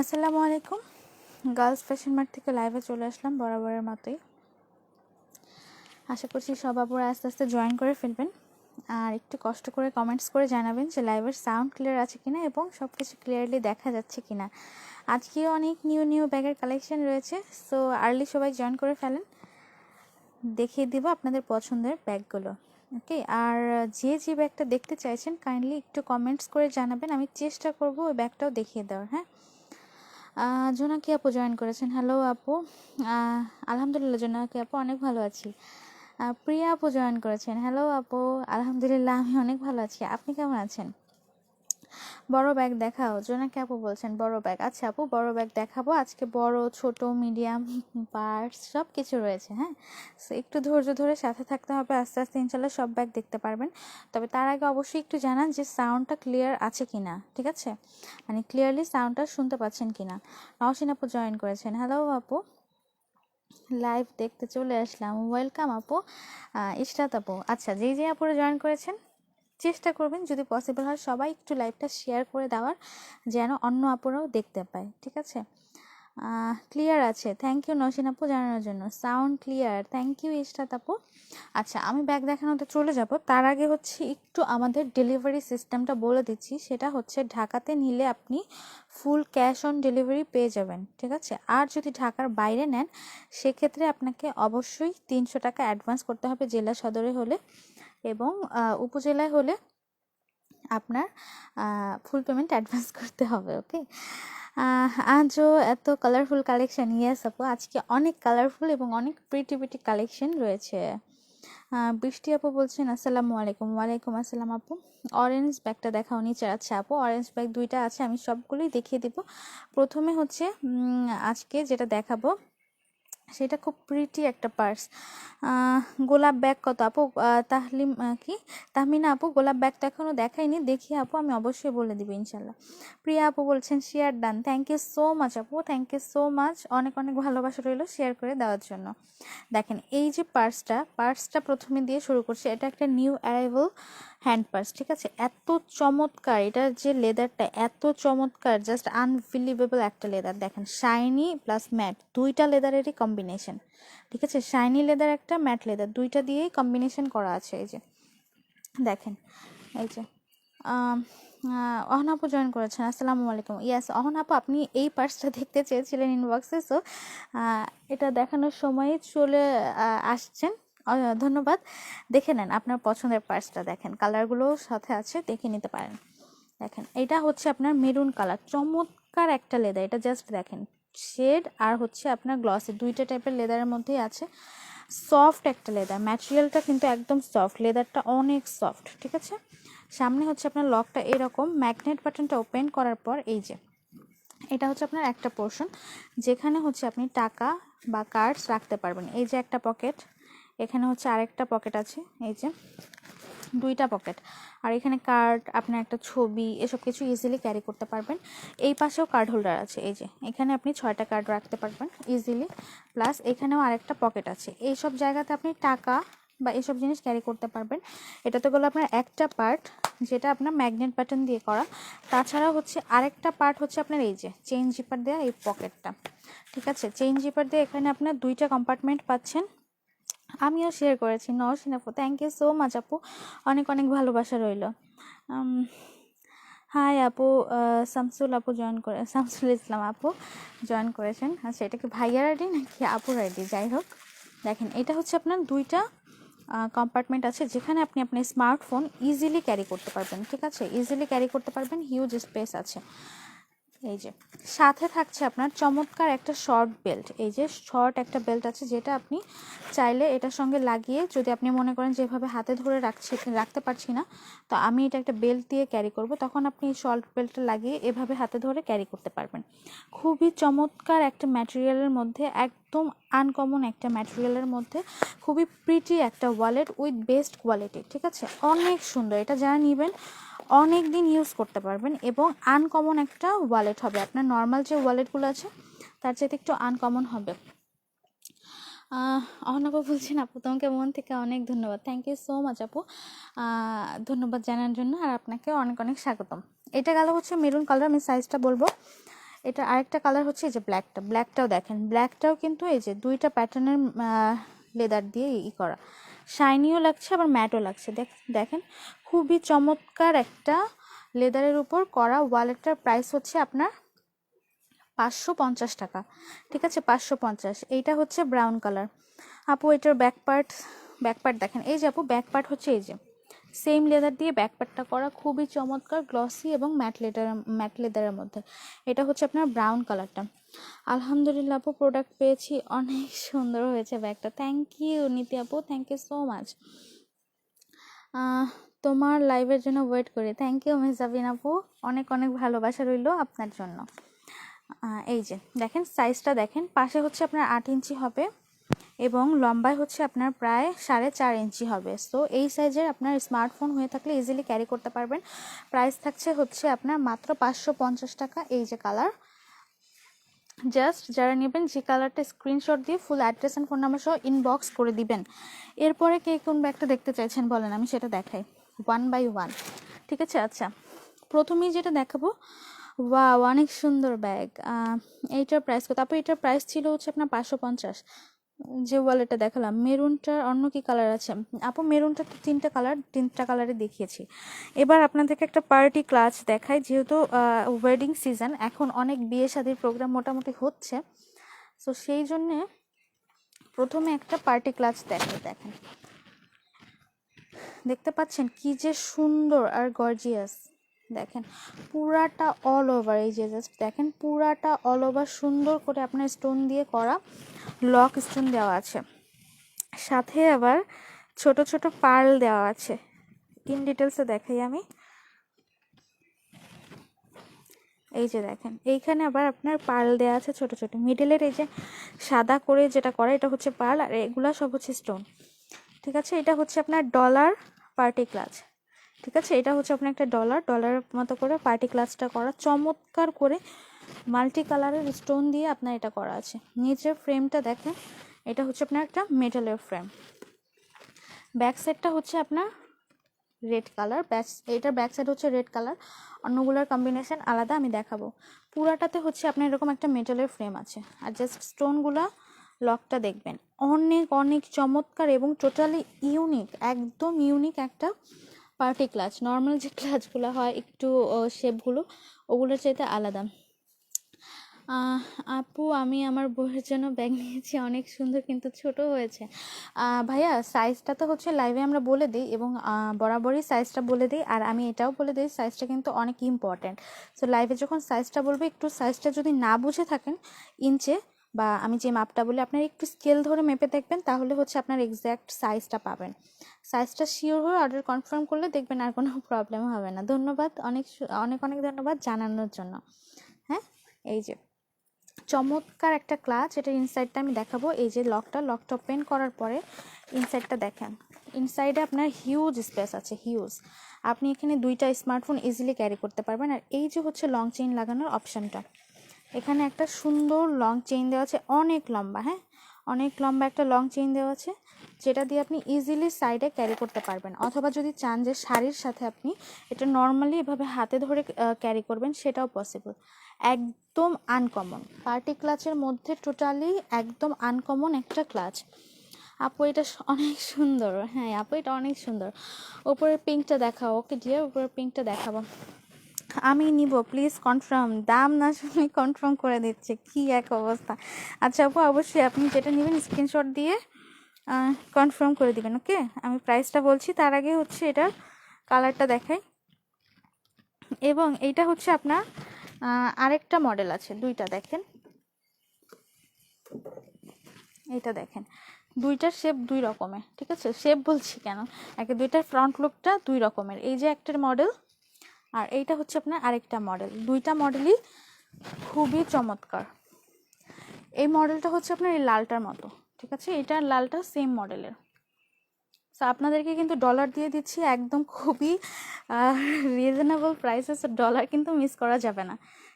আসসালামু আলাইকুম। Girls fashion mart থেকে লাইভে চলে আসলাম বরাবরের মতোই। আশা করছি সব আপুরা আস্তে আস্তে জয়েন করে ফেলবেন, আর একটু কষ্ট করে কমেন্টস করে জানাবেন যে লাইভের সাউন্ড ক্লিয়ার আছে কিনা এবং সব কিছু ক্লিয়ারলি দেখা যাচ্ছে কিনা। আজকেও অনেক নিউ ব্যাগের কালেকশন রয়েছে, সো আর্লি সবাই জয়েন করে ফেলেন, দেখিয়ে দিব আপনাদের পছন্দের ব্যাগগুলো। ওকে, আর যে ব্যাগটা দেখতে চাইছেন কাইন্ডলি একটু কমেন্টস করে জানাবেন, আমি চেষ্টা করব ওই ব্যাগটাও দেখিয়ে দেওয়ার। হ্যাঁ, জোনাকি আপু জয়েন করেছেন, হ্যালো আপু। আলহামদুলিল্লাহ জোনাকি আপু, অনেক ভালো আছি। প্রিয়া আপু জয়েন করেছেন, হ্যালো আপু। আলহামদুলিল্লাহ আমি অনেক ভালো আছি, আপনি কেমন আছেন? বড় ব্যাগ দেখাও, জোনাকি আপু বলছেন বড় ব্যাগ। আচ্ছা আপু, বড় ব্যাগ দেখাবো আজকে, বড় ছোট মিডিয়াম পার্টস সব কিছু রয়েছে। হ্যাঁ, একটু ধৈর্য ধরে সাথে থাকতে হবে, আস্তে আস্তে ইনশাল্লাহ সব ব্যাগ দেখতে পারবেন। তবে তার আগে অবশ্যই একটু জানান যে সাউন্ডটা ক্লিয়ার আছে কিনা, ঠিক আছে, মানে ক্লিয়ারলি সাউন্ডটা শুনতে পাচ্ছেন কিনা। নওশিন আপু জয়েন করেছেন, হ্যালো আপু, লাইভ দেখতে চলে আসলাম, ওয়েলকাম আপু। ইশরাত আপু, আচ্ছা যে আপুরা জয়েন করেছেন চেষ্টা করবেন যদি পসিবল হয় সবাই একটু লাইভটা শেয়ার করে দেওয়ার, যেন অন্য আপুরাও দেখতে পায়, ঠিক আছে। ক্লিয়ার আছে, থ্যাংক ইউ নসিন আপু জানানোর জন্য, sound clear, thank you Ishrat আপু। আচ্ছা, আমি ব্যাগ দেখানোতে চলে যাব, তার আগে হচ্ছে একটু আমাদের ডেলিভারি সিস্টেমটা বলে দিচ্ছি। সেটা হচ্ছে ঢাকাতে নিলে আপনি ফুল ক্যাশ অন ডেলিভারি পেয়ে যাবেন, ঠিক আছে। আর যদি ঢাকার বাইরে নেন সেক্ষেত্রে আপনাকে অবশ্যই 300 টাকা অ্যাডভান্স করতে হবে জেলা সদরে হলে, এবং উপজেলায় হলে আপনার ফুল পেমেন্ট অ্যাডভান্স করতে হবে। ওকে, আজও এত কালারফুল কালেকশন, ইয়েস আপু আজকে অনেক কালারফুল এবং অনেক প্রিটি কালেকশন রয়েছে। বৃষ্টি আপু বলছেন আসসালামু আলাইকুম। ওয়ালাইকুম আসসালাম আপু। অরেঞ্জ ব্যাগটা দেখাও নিচে। আচ্ছা আপু, অরেঞ্জ ব্যাগ দুইটা আছে, আমি সবগুলোই দেখিয়ে দিব। প্রথমে হচ্ছে আজকে যেটা দেখাবো সেটা খুব প্রিটি একটা পার্স। গোলাপ ব্যাগ কত আপু? তাহলিম কি তাহমিনা আপু, গোলাপ ব্যাগ তো এখনও দেখাইনি, দেখি আপু আমি অবশ্যই বলে দিব ইনশাল্লাহ। প্রিয়া আপু বলছেন share done, thank you so much আপু, থ্যাংক ইউ সো মাচ, অনেক ভালোবাসা রইল শেয়ার করে দেওয়ার জন্য। দেখেন এই যে পার্সটা প্রথমে দিয়ে শুরু করছি, এটা একটা নিউ অ্যারাইভাল হ্যান্ড পার্স, ঠিক আছে। এত চমৎকার, এটার যে লেদারটা এত চমৎকার, জাস্ট আনবিলিভেবল একটা লেদার। দেখেন শাইনি প্লাস ম্যাট, দুইটা লেদারেরই কম্বিনেশন, ঠিক আছে। শাইনি লেদার একটা, ম্যাট লেদার, দুইটা দিয়েই কম্বিনেশন করা আছে। এই যে দেখেন, এই যে অহন আপু জয়েন করেছেন, আসসালামু আলাইকুম। ইয়াস অহন আপু, আপনি এই পার্সটা দেখতে চেয়েছিলেন ইনবক্সে, সো এটা দেখানোর সময় চলে আসছেন, ধন্যবাদ। দেখে নেন আপনার পছন্দের পার্সটা, দেখেন কালারগুলোও সাথে আছে, দেখে নিতে পারেন। দেখেন এটা হচ্ছে আপনার মেরুন কালার, চমৎকার একটা লেদার, এটা জাস্ট দেখেন শেড আর হচ্ছে আপনার গ্লসে, দুইটা টাইপের লেদারের মধ্যেই আছে। সফট একটা লেদার, ম্যাটেরিয়ালটা কিন্তু একদম সফট, লেদারটা অনেক সফট, ঠিক আছে। সামনে হচ্ছে আপনার লকটা এরকম, ম্যাগনেট বাটনটা ওপেন করার পর এই যে এটা হচ্ছে আপনার একটা পোর্শন যেখানে হচ্ছে আপনি টাকা বা কার্ডস রাখতে পারবেন। এই যে একটা পকেট, এখানে হচ্ছে আরেকটা পকেট আছে, এই যে দুইটা পকেট, আর এখানে কার্ড, আপনার একটা ছবি, এসব কিছু ইজিলি ক্যারি করতে পারবেন। এই পাশেও কার্ড হোল্ডার আছে, এই যে এখানে আপনি 6টা কার্ড রাখতে পারবেন ইজিলি, প্লাস এখানেও আরেকটা পকেট আছে। এই সব জায়গাতে আপনি টাকা বা এসব জিনিস ক্যারি করতে পারবেন। এটা তো গেলো আপনার একটা পার্ট, যেটা আপনার ম্যাগনেট বাটন দিয়ে করা। তাছাড়া হচ্ছে আরেকটা পার্ট হচ্ছে আপনার এই যে চেইন জিপার দেওয়া এই পকেটটা, ঠিক আছে। চেইন জিপার দিয়ে এখানে আপনার দুইটা কম্পার্টমেন্ট পাচ্ছেন, আমিও শেয়ার করেছি। নওশিন আপু, থ্যাংক ইউ সো মাচ আপু, অনেক ভালোবাসা রইল। হাই আপু, শামসুল আপু জয়েন করে, শামসুল ইসলাম আপু জয়েন করেছেন। আচ্ছা, এটা কি ভাইয়ার আইডি নাকি আপুর আইডি? যাই হোক, দেখেন এটা হচ্ছে আপনার দুইটা কম্পার্টমেন্ট আছে যেখানে আপনি আপনার স্মার্টফোন ইজিলি ক্যারি করতে পারবেন, ঠিক আছে, ইজিলি ক্যারি করতে পারবেন, হিউজ স্পেস আছে। এই যে সাথে থাকছে আপনার চমৎকার একটা শর্ট বেল্ট, এই যে শর্ট একটা বেল্ট আছে যেটা আপনি চাইলে এটার সঙ্গে লাগিয়ে, যদি আপনি মনে করেন যেভাবে হাতে ধরে রাখতে পারছি না, তো আমি এটা একটা বেল্ট দিয়ে ক্যারি করব, তখন আপনি এই শর্ট বেল্টটা লাগিয়ে এভাবে হাতে ধরে ক্যারি করতে পারবেন। খুবই চমৎকার একটা ম্যাটেরিয়ালের মধ্যে, একদম আনকমন একটা ম্যাটেরিয়ালের মধ্যে, খুবই প্রিটি একটা ওয়ালেট উইথ বেস্ট কোয়ালিটি, ঠিক আছে, অনেক সুন্দর। এটা যারা নেবেন অনেক দিন ইউজ করতে পারবেন, এবং আনকমন একটা ওয়ালেট হবে, আপনার নর্মাল যে ওয়ালেটগুলো আছে তার চাইতে একটু আনকমন হবে। অহনাপু বলছেন আপু তোমাকে মন থেকে অনেক ধন্যবাদ, থ্যাংক ইউ সো মাচ আপু, ধন্যবাদ জানার জন্য, আর আপনাকে অনেক স্বাগতম। এটা গেল হচ্ছে মেরুন কালার, আমি সাইজটা বলবো, এটা আরেকটা কালার হচ্ছে এই যে ব্ল্যাকটাও দেখেন, ব্ল্যাকটাও কিন্তু এই যে দুইটা প্যাটার্নের লেদার দিয়ে করা, শাইনিও লাগছে আবার ম্যাটও লাগছে। দেখেন খুবই চমৎকার একটা লেদারের উপর করা ওয়ালেটটার প্রাইস হচ্ছে আপনার 550 টাকা। ঠিক আছে, 550। এইটা হচ্ছে ব্রাউন কালার। আপু এটার ব্যাক পার্ট দেখেন, এই যে আপু ব্যাক পার্ট হচ্ছে এই যে সেম লেদার দিয়ে ব্যাক পার্টটা করা, খুবই চমৎকার গ্লসি এবং ম্যাট লেদারের মধ্যে। এটা হচ্ছে আপনার ব্রাউন কালারটা। আলহামদুলিল্লাহ আপু প্রোডাক্ট পেয়েছি, অনেক সুন্দর হয়েছে ব্যাগটা। থ্যাংক ইউ নীতি আপু, থ্যাংক ইউ সো মাচ। তোমার লাইভের জন্য ওয়েট করি। থ্যাংক ইউ মেহজাবিন আপু, অনেক অনেক ভালোবাসা রইল আপনার জন্য। এই যে দেখেন সাইজটা দেখেন, পাশে হচ্ছে আপনার 8 ইঞ্চি হবে এবং লম্বায় হচ্ছে আপনার প্রায় 4.5 ইঞ্চি হবে। সো এই সাইজের আপনার স্মার্টফোন হয়ে থাকলে ইজিলি ক্যারি করতে পারবেন। প্রাইস থাকছে হচ্ছে আপনার মাত্র 550 টাকা। এই যে কালার, জাস্ট যারা নেবেন যে কালারটা স্ক্রিনশট দিয়ে full address and phone number সহ ইনবক্স করে দিবেন। এরপরে কে কোন ব্যাগটা দেখতে চাইছেন বলেন, আমি সেটা দেখাই 1 বাই 1। ঠিক আছে, আচ্ছা প্রথমেই যেটা দেখাবো, ওয়াও অনেক সুন্দর ব্যাগ। এইটার প্রাইস কত আপু? এটার প্রাইস ছিল হচ্ছে আপনার 550। যে ওয়ালেটটা দেখালাম মেরুনটার অন্য কি কালার আছে আপু? মেরুনটা তো তিনটা কালারে দেখিয়েছি। এবার আপনাদেরকে একটা পার্টি ক্লাচ দেখাই, যেহেতু ওয়েডিং সিজন, এখন অনেক বিয়ে শাদীর প্রোগ্রাম মোটামুটি হচ্ছে, সো সেই জন্যে প্রথমে একটা পার্টি ক্লাচ দেখাই। দেখেন দেখতে পাচ্ছেন কি যে সুন্দর আর গর্জিয়াস। দেখেন পুরাটা অল ওভার, এই যে জাস্ট দেখেন পুরাটা অল ওভার সুন্দর করে আপনার স্টোন দিয়ে করা, লক স্টোন দেওয়া আছে, সাথে আবার ছোট ছোট পার্ল দেওয়া আছে। ইন ডিটেলসে দেখাই আমি। এই যে দেখেন এইখানে আবার আপনার পার্ল দেওয়া আছে ছোট ছোট, মিডলের এই যে সাদা করে যেটা করা এটা হচ্ছে পার্ল, আর এগুলা সব হচ্ছে স্টোন। ঠিক আছে, এটা হচ্ছে আপনার ডলার পার্টি ক্লাচ। ঠিক আছে, এটা হচ্ছে আপনার একটা ডলারের মতো করে পার্টি ক্লাচটা করা, চমৎকার করে মাল্টি কালারের স্টোন দিয়ে আপনার এটা করা আছে। নিচের ফ্রেমটা দেখেন, এটা হচ্ছে আপনার একটা মেটালের ফ্রেম। ব্যাক সাইডটা হচ্ছে আপনার রেড কালার, এটার ব্যাক সাইড হচ্ছে রেড কালার, অন্যগুলোর কম্বিনেশন আলাদা, আমি দেখাবো। পুরাটাতে হচ্ছে আপনার এরকম একটা মেটালের ফ্রেম আছে, আর জাস্ট স্টোনগুলা লকটা দেখবেন অনেক অনেক চমৎকার এবং টোটালি ইউনিক, একদম ইউনিক একটা পার্টি ক্লাচ। নর্মাল যে ক্লাচগুলো হয় একটু শেপগুলো ওগুলোর চাইতে আলাদা। আপু আমি আমার বউয়ের জন্য ব্যাগ নিয়েছি, অনেক সুন্দর কিন্তু ছোট হয়েছে। ভাইয়া সাইজটা তো হচ্ছে লাইভে আমরা বলে দিই এবং বরাবরই সাইজটা বলে দিই, আর আমি এটাও বলে দিই সাইজটা কিন্তু অনেক ইম্পর্ট্যান্ট। সো লাইভে যখন সাইজটা বলবো একটু সাইজটা যদি না বুঝে থাকেন ইঞ্চে বা আমি যে মাপটা বলি আপনার একটু স্কেল ধরে মেপে দেখবেন, তাহলে হচ্ছে আপনার এক্স্যাক্ট সাইজটা পাবেন। সাইজটা শিওর হয়ে অর্ডার কনফার্ম করলে দেখবেন আর কোনো প্রবলেম হবে না। ধন্যবাদ, অনেক অনেক অনেক ধন্যবাদ জানানোর জন্য। হ্যাঁ, এই যে চমৎকার একটা ক্লাচ, এটার ইনসাইডটা আমি দেখাবো। এই যে লকটা ওপেন করার পরে ইনসাইডটা দেখেন, ইনসাইডে আপনার হিউজ স্পেস আছে, হিউজ। আপনি এখানে দুইটা স্মার্টফোন ইজিলি ক্যারি করতে পারবেন। আর এই যে হচ্ছে লং চেইন লাগানোর অপশানটা, এখানে একটা সুন্দর লং চেইন দেওয়া আছে, অনেক লম্বা, হ্যাঁ অনেক লম্বা একটা লং চেইন দেওয়া আছে, যেটা দিয়ে আপনি ইজিলি সাইডে ক্যারি করতে পারবেন। অথবা যদি চান যে শাড়ির সাথে আপনি এটা নর্মালি এভাবে হাতে ধরে ক্যারি করবেন, সেটাও পসিবল। একদম আনকমন পার্টি ক্লাচের মধ্যে, টোটালি একদম আনকমন একটা ক্লাচ। আপু এটা অনেক সুন্দর, হ্যাঁ আপু এটা অনেক সুন্দর। উপরের পিঙ্কটা দেখাও। ওকে ডিয়ার, উপরের পিঙ্কটা দেখাবো। আমি নিব, প্লিজ কনফার্ম, দাম না শুনে কনফার্ম করে দিচ্ছে, কি এক অবস্থা। আচ্ছা আপু অবশ্যই আপনি যেটা নেবেন স্ক্রিনশট দিয়ে কনফার্ম করে দিবেন। ওকে, আমি প্রাইসটা বলছি, তার আগে হচ্ছে এটার কালারটা দেখাই। এবং এইটা হচ্ছে আপনার আরেকটা মডেল আছে, দুইটা দেখেন, এইটা দেখেন দুইটার শেপ দুই রকমের। ঠিক আছে, শেপ বলছি কেন, একে দুইটার ফ্রন্ট লুকটা দুই রকমের। এই যে একটার মডেল আর এইটা হচ্ছে আপনার আরেকটা মডেল, দুইটা মডেলই খুবই চমৎকার। এই মডেলটা হচ্ছে আপনার এই লালটার মতো, ঠিক আছে, এটা লালটা সেম মডেলের। সো আপনাদেরকে কিন্তু ডলার দিয়ে দিচ্ছি একদম খুবই রিজনেবল প্রাইসে, সো ডলার কিন্তু মিস করা যাবে না।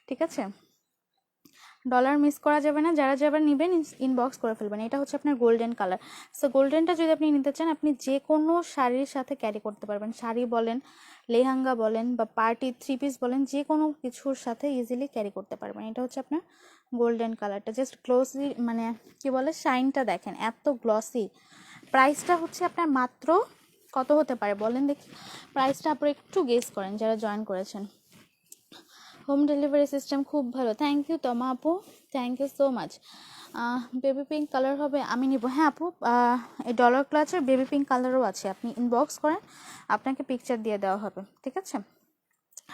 ঠিক আছে, ডলার মিস করা যাবে না, যারা যারা নেবেন ইনবক্স করে ফেলবেন। এটা হচ্ছে আপনার গোল্ডেন কালার। সো গোল্ডেনটা যদি আপনি নিতে চান, আপনি যে কোনো শাড়ির সাথে ক্যারি করতে পারবেন। শাড়ি বলেন, লেহেঙ্গা বলেন, বা পার্টি থ্রি পিস বলেন, যে কোনো কিছুর সাথে ইজিলি ক্যারি করতে পারবেন। এটা হচ্ছে আপনার গোল্ডেন কালারটা। জাস্ট গ্লসি, মানে কি বলে, শাইনটা দেখেন, এত গ্লসি। প্রাইসটা হচ্ছে আপনার মাত্র কত হতে পারে বলেন দেখি? প্রাইসটা আপনারা একটু গেস করেন যারা জয়েন করেছেন। হোম ডেলিভারি সিস্টেম খুব ভালো, থ্যাংক ইউ তমা আপু, thank you so much. Baby pink colour হবে, আমি নিব। হ্যাঁ আপু, এই ডলার ক্লাচের বেবি পিঙ্ক কালারও আছে, আপনি ইনবক্স করেন, আপনাকে পিকচার দিয়ে দেওয়া হবে, ঠিক আছে?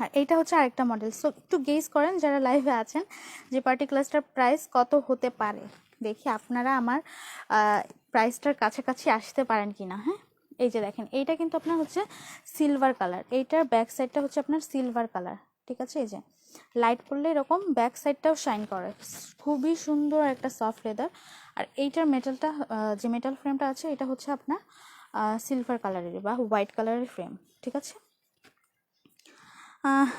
আর এইটা হচ্ছে আরেকটা মডেল। সো একটু গেস করেন যারা লাইভে আছেন যে পার্টিকুলারটার প্রাইস কত হতে পারে, দেখি আপনারা আমার প্রাইসটার কাছাকাছি আসতে পারেন কি না। হ্যাঁ, এই যে দেখেন, এইটা কিন্তু আপনার হচ্ছে সিলভার কালার, এইটার ব্যাক সাইডটা হচ্ছে আপনার সিলভার কালার, ঠিক আছে? এই যে লাইট পড়লে এরকম ব্যাক সাইডটাও শাইন করে, খুবই সুন্দর একটা সফট লেদার। আর এইটার মেটালটা, যে মেটাল ফ্রেমটা আছে, এটা হচ্ছে আপনার সিলভার কালারের বা হোয়াইট কালারের ফ্রেম, ঠিক আছে?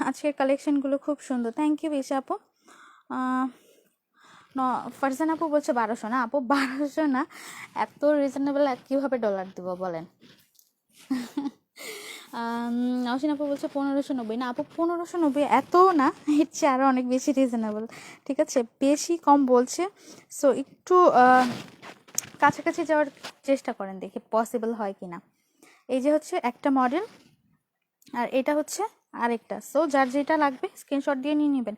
আজকের কালেকশনগুলো খুব সুন্দর, থ্যাংক ইউ বেশি আপু। ফারজান আপু বলছে 1200, না আপু 1200 না, এত রিজনেবল কীভাবে ডলার দিব বলেন? অসীন আপু বলছে 1590, না আপু 1590 এত না, এর চেয়ে আরও অনেক বেশি রিজনেবল, ঠিক আছে? বেশি কম বলছে, সো একটু কাছাকাছি যাওয়ার চেষ্টা করেন, দেখি পসিবল হয় কি না। এই যে হচ্ছে একটা মডেল, আর এটা হচ্ছে আরেকটা। সো যার যেটা লাগবে স্ক্রিনশট দিয়ে নিয়ে নেবেন।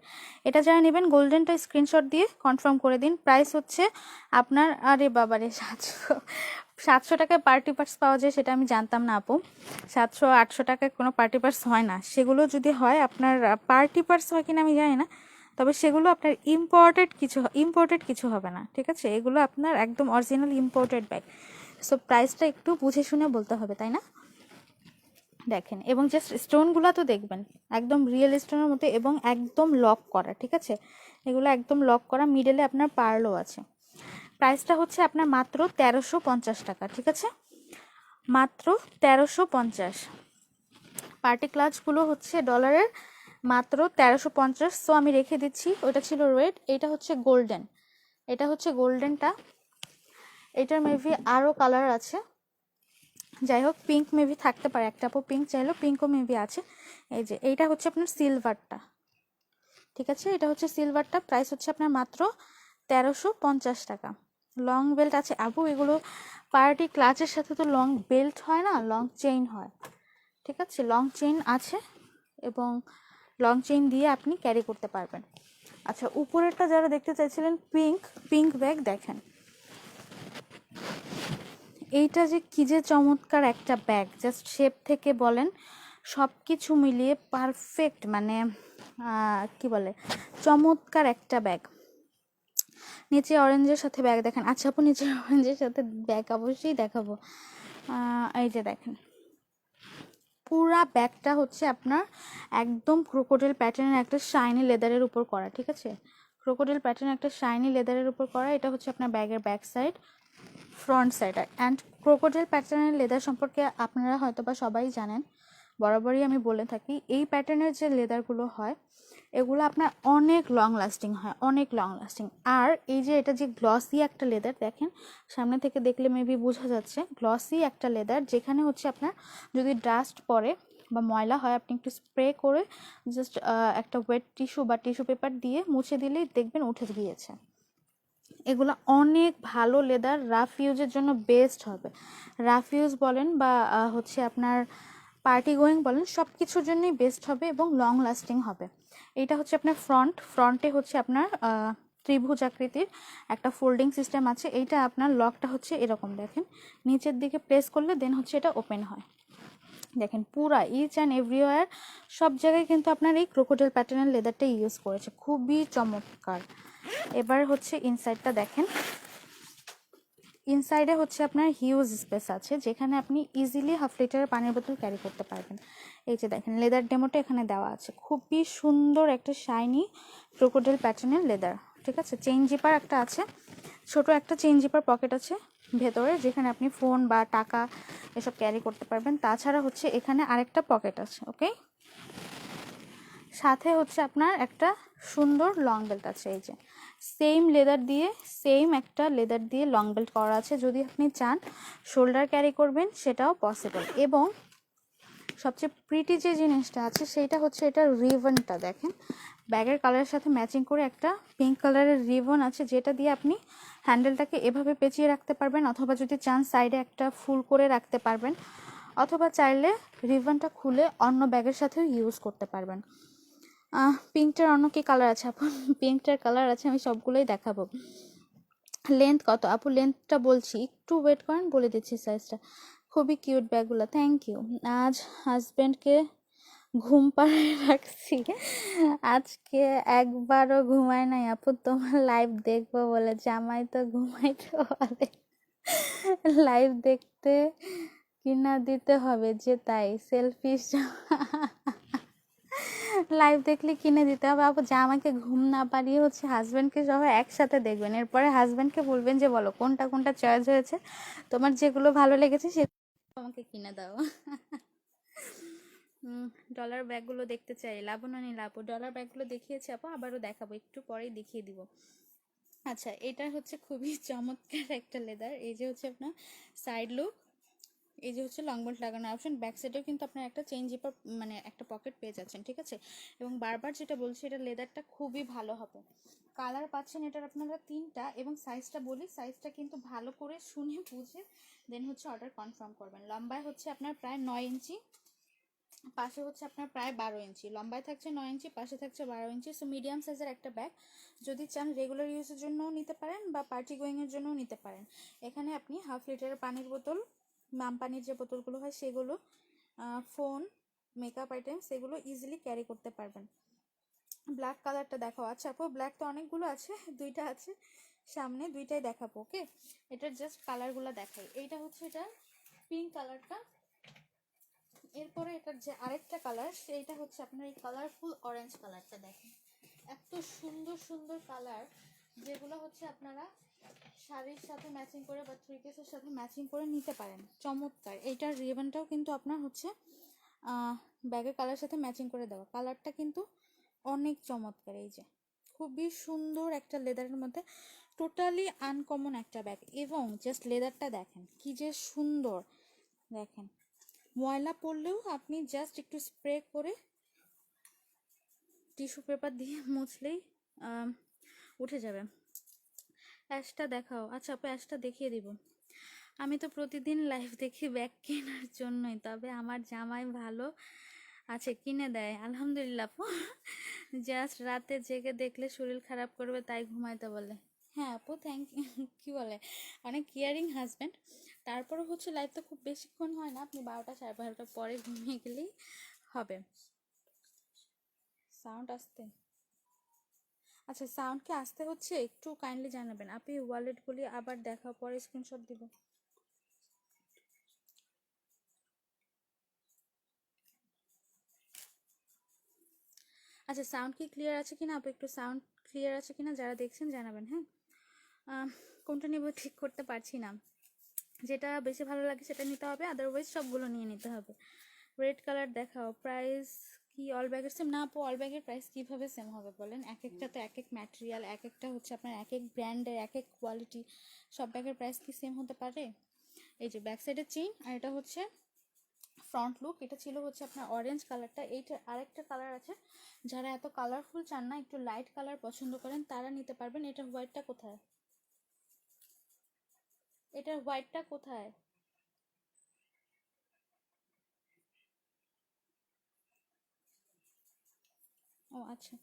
এটা যারা নেবেন গোল্ডেনটা স্ক্রিনশট দিয়ে কনফার্ম করে দিন। প্রাইস হচ্ছে আপনার, আরে বাবারে, 700 টাকায় পার্টি পার্স পাওয়া যায়, সেটা আমি জানতাম না আপু। 700-800 টাকায় কোনো পার্টি পার্স হয় না। সেগুলো যদি হয়, আপনার পার্টি পার্স হয় কিনা আমি জানি না, তবে সেগুলো আপনার ইম্পোর্টেড কিছু হবে না, ঠিক আছে? এগুলো আপনার একদম অরিজিনাল ইম্পোর্টেড ব্যাগ। সো প্রাইসটা একটু বুঝে শুনে বলতে হবে, তাই না? দেখেন, এবং জাস্ট স্টোনগুলো তো দেখবেন একদম রিয়েল স্টোনের মতো, এবং একদম লক করা, ঠিক আছে? এগুলো একদম লক করা, মিডলে আপনার পার্লও আছে। প্রাইসটা হচ্ছে আপনার মাত্র 1350 টাকা, ঠিক আছে? মাত্র 1350। পার্টি ক্লাচগুলো হচ্ছে ডলারের, মাত্র 1350। সো আমি রেখে দিচ্ছি, ওটা ছিল রেড, এটা হচ্ছে গোল্ডেন। এটা হচ্ছে গোল্ডেনটা, এটার মেবি আরও কালার আছে, যাই হোক পিঙ্ক মেবি থাকতে পারে, একটা আপু পিঙ্ক চাইলো, পিঙ্কও মেবি আছে। এই যে এইটা হচ্ছে আপনার সিলভারটা, ঠিক আছে? এটা হচ্ছে সিলভারটা, প্রাইস হচ্ছে আপনার মাত্র 1350 টাকা। লং বেল্ট আছে আপু, এগুলো পার্টি ক্লাচের সাথে তো লং বেল্ট হয় না, লং চেইন হয়, ঠিক আছে? লং চেইন আছে, এবং লং চেইন দিয়ে আপনি ক্যারি করতে পারবেন। আচ্ছা, উপরেরটা যারা দেখতে চাইছিলেন, পিঙ্ক ব্যাগ, দেখেন এইটা যে কি যে চমৎকার একটা ব্যাগ, জাস্ট শেপ থেকে বলেন সব কিছু মিলিয়ে পারফেক্ট, মানে কি বলে, চমৎকার একটা ব্যাগ। নিচে অরেঞ্জের সাথে ব্যাগ দেখেন। আচ্ছা আপু, নিচে অরেঞ্জের সাথে ব্যাগ অবশ্যই দেখাবো। এই যে দেখেন, পুরা ব্যাগটা হচ্ছে আপনার একদম ক্রোকোডাইল প্যাটার্নের একটা শাইনি লেদারের উপর করা, ঠিক আছে? ক্রোকোডাইল প্যাটার্নের একটা শাইনি লেদারের উপর করা। এটা হচ্ছে আপনার ব্যাগের back side, front side. And crocodile প্যাটার্নের লেদার সম্পর্কে আপনারা হয়তো বা সবাই জানেন, বরাবরই আমি বলে থাকি, এই প্যাটার্নের যে লেদারগুলো হয় এগুলো আপনার অনেক লং লাস্টিং হয়, অনেক লং লাস্টিং। আর এই যে এটা যে গ্লসি একটা লেদার, দেখেন সামনে থেকে দেখলে মেবি বোঝা যাচ্ছে, গ্লসি একটা লেদার, যেখানে হচ্ছে আপনার যদি ডাস্ট পড়ে বা ময়লা হয়, আপনি একটু স্প্রে করে জাস্ট একটা ওয়েট টিস্যু বা টিস্যু পেপার দিয়ে মুছে দিলেই দেখবেন উঠে গিয়েছে। এগুলো অনেক ভালো লেদার, রাফ ইউজের জন্য বেস্ট হবে। রাফ ইউজ বলেন বা হচ্ছে আপনার পার্টি গোয়িং বলেন, সব কিছুর জন্যই বেস্ট হবে এবং লং লাস্টিং হবে। এইটা হচ্ছে আপনার ফ্রন্টে হচ্ছে আপনার ত্রিভুজ আকৃতির একটা ফোল্ডিং সিস্টেম আছে। এইটা আপনার লকটা হচ্ছে এরকম, দেখেন নিচের দিকে প্রেস করলে দেন হচ্ছে এটা ওপেন হয়। দেখেন পুরা ইচ অ্যান্ড এভরিওয়ার সব জায়গায় কিন্তু আপনার এই ক্রোকোডাইল প্যাটার্নের লেদারটা ইউজ করেছে, খুবই চমৎকার। এবার হচ্ছে ইনসাইডটা দেখেন, ইনসাইডে হচ্ছে আপনার হিউজ স্পেস আছে, যেখানে আপনি ইজিলি 1/2 লিটারের পানির বোতল ক্যারি করতে পারবেন। এই যে দেখেন লেদার ডেমোটা এখানে দেওয়া আছে, খুবই সুন্দর একটা শাইনি ক্রোকোডাইল প্যাটার্নের লেদার, ঠিক আছে? চেইন জিপার একটা আছে, ছোট একটা চেইন জিপার পকেট আছে ভেতরে, যেখানে আপনি ফোন বা টাকা এসব ক্যারি করতে পারবেন। তাছাড়া হচ্ছে এখানে আরেকটা পকেট আছে, ওকে? সাথে হচ্ছে আপনার একটা সুন্দর লং বেল্ট আছে। এই যে সেম লেদার দিয়ে, সেম একটা লেদার দিয়ে লং বেল্ট করা আছে। যদি আপনি চান শোল্ডার ক্যারি করবেন সেটাও পসিবল। এবং সবচেয়ে প্রিটি যে জিনিসটা আছে সেইটা হচ্ছে এটার রিবনটা দেখেন, ব্যাগের কালারের সাথে ম্যাচিং করে একটা পিঙ্ক কালারের রিবন আছে, যেটা দিয়ে আপনি হ্যান্ডেলটাকে এভাবে পেঁচিয়ে রাখতে পারবেন, অথবা যদি চান সাইডে একটা ফুল করে রাখতে পারবেন, অথবা চাইলে রিবনটা খুলে অন্য ব্যাগের সাথেও ইউজ করতে পারবেন। পিঙ্কটার অন্য কি কালার আছে আপু? পিঙ্কটার কালার আছে, আমি সবগুলোই দেখাবো। লেন্থ কত আপু? লেন্থটা বলছি, একটু ওয়েট করেন, বলে দিচ্ছি সাইজটা। খুবই কিউট ব্যাগগুলো, থ্যাংক ইউ। আজ হাজব্যান্ডকে ঘুম পাড়িয়ে রাখছি, আজকে একবারও ঘুমায় নাই আপু, তোমার লাইভ দেখবো বলে। জামাই তো ঘুমাইতে বলে, লাইভ দেখতে কিনা দিতে হবে যে, তাই সেলফিশ। লাইভ দেখলে কিনে দিতে হবে আপু। জামাইকে ঘুম না পারিয়ে হচ্ছে হাজব্যান্ডকে সবাই একসাথে দেখবেন, এরপরে হাজব্যান্ডকে বলবেন যে বলো কোনটা কোনটা চয়েস হয়েছে, তোমার যেগুলো ভালো লেগেছে সেগুলো আমাকে কিনে দাও। ডলার ব্যাগগুলো দেখতে চাই, লাবণ্য নীল আপু। ডলার ব্যাগগুলো দেখিয়েছি আপু, আবারও দেখাবো, একটু পরেই দেখিয়ে দিব। আচ্ছা, এটা হচ্ছে খুবই চমৎকার একটা লেদার। এই যে হচ্ছে আপনার সাইড লুক, এই যে হচ্ছে লং বেল্ট লাগানোর অপশন। ব্যাক সাইডেও কিন্তু আপনার একটা চেইন জিপার মানে একটা পকেট পেয়ে যাচ্ছেন, ঠিক আছে। এবং বারবার যেটা বলছি, এটা লেদারটা খুবই ভালো হবে। কালার পাচ্ছেন এটার আপনারা 3টা, এবং সাইজটা বলি, সাইজটা কিন্তু ভালো করে শুনে বুঝে দেন হচ্ছে অর্ডার কনফার্ম করবেন। লম্বায় হচ্ছে আপনার প্রায় 9 ইঞ্চি, পাশে হচ্ছে আপনার প্রায় 12 ইঞ্চি। লম্বায় থাকছে 9 ইঞ্চি, পাশে থাকছে 12 ইঞ্চি। সো মিডিয়াম সাইজের একটা ব্যাগ, যদি চান রেগুলার ইউজের জন্যও নিতে পারেন বা পার্টি গোয়িংয়ের জন্যও নিতে পারেন। এখানে আপনি হাফ লিটারের পানির বোতল, পানির যে বোতলগুলো হয় সেগুলো, ফোন, মেকআপ আইটেম, সেগুলো ইজিলি ক্যারি করতে পারবেন। ব্ল্যাক কালারটা দেখাও। আচ্ছা আপু, ব্ল্যাক তো অনেকগুলো আছে, 2টা আছে সামনে, 2টাই দেখাবো। ওকে, এটার জাস্ট কালারগুলো দেখাই। এইটা হচ্ছে এটা পিঙ্ক কালারটা, এরপরে এটার যে আরেকটা কালার সেইটা হচ্ছে আপনার এই কালারফুল অরেঞ্জ কালারটা। দেখেন এত সুন্দর সুন্দর কালার, যেগুলো হচ্ছে আপনারা শাড়ির সাথে ম্যাচিং করে বা থ্রি পিসের সাথে ম্যাচিং করে নিতে পারেন। চমৎকার। এইটার রিবনটাও কিন্তু আপনার হচ্ছে ব্যাগের কালার সাথে ম্যাচিং করে দেওয়া, কালারটা কিন্তু অনেক চমৎকার। এই যে খুবই সুন্দর একটা লেদারের মধ্যে, টোটালি আনকমন একটা ব্যাগ। এবং জাস্ট লেদারটা দেখেন কি যে সুন্দর। দেখেন ময়লা পড়লেও আপনি জাস্ট একটু স্প্রে করে টিস্যু পেপার দিয়ে মুছলেই উঠে যাবে। অ্যাশটা দেখাও। আচ্ছা আপু, অ্যাশটা দেখিয়ে দিব। আমি তো প্রতিদিন লাইভ দেখি ব্যাগ কেনার জন্যই, তবে আমার জামাই ভালো আছে, কিনে দেয় আলহামদুলিল্লাহ আপু। জাস্ট রাতে জেগে দেখলে শরীর খারাপ করবে তাই ঘুমাইতে বলে। হ্যাঁ আপু, থ্যাংক ইউ। কী বলে, অনেক কেয়ারিং হাজব্যান্ড। তারপরে হচ্ছে লাইভ তো খুব বেশিক্ষণ হয় না, আপনি 12টা 12:30 পরে ঘুমিয়ে গেলেই হবে। সাউন্ড আসতে, আচ্ছা সাউন্ড কি আসতে হচ্ছে, একটু কাইন্ডলি জানাবেন। আপনি ওয়ালেটগুলি আবার দেখা, পরে স্ক্রিনশট দিব। আচ্ছা সাউন্ড কি ক্লিয়ার আছে কিনা আপু, একটু সাউন্ড ক্লিয়ার আছে কিনা যারা দেখছেন জানাবেন। হ্যাঁ, কোনটা নেব ঠিক করতে পারছি না, যেটা বেশি ভালো লাগে সেটা নিতে হবে, আদারওয়াইজ সবগুলো নিয়ে নিতে হবে। রেড কালার দেখাও। প্রাইস কি অল ব্যাগের সেম? না আপু, অল ব্যাগের প্রাইস কীভাবে সেম হবে বলেন, এক একটা তো এক এক ম্যাটেরিয়াল, এক একটা হচ্ছে আপনার এক এক ব্র্যান্ডের এক এক কোয়ালিটি, সব ব্যাগের প্রাইস কি সেম হতে পারে? এই যে ব্যাক সাইডের চেইন, আর এটা হচ্ছে ফ্রন্ট লুক। এটা ছিল হচ্ছে আপনার অরেঞ্জ কালারটা। এইটার আরেকটা কালার আছে, যারা এত কালারফুল চান না, একটু লাইট কালার পছন্দ করেন, তারা নিতে পারবেন। এটার হোয়াইটটা কোথায়? এটার হোয়াইটটা কোথায়? ও আচ্ছা,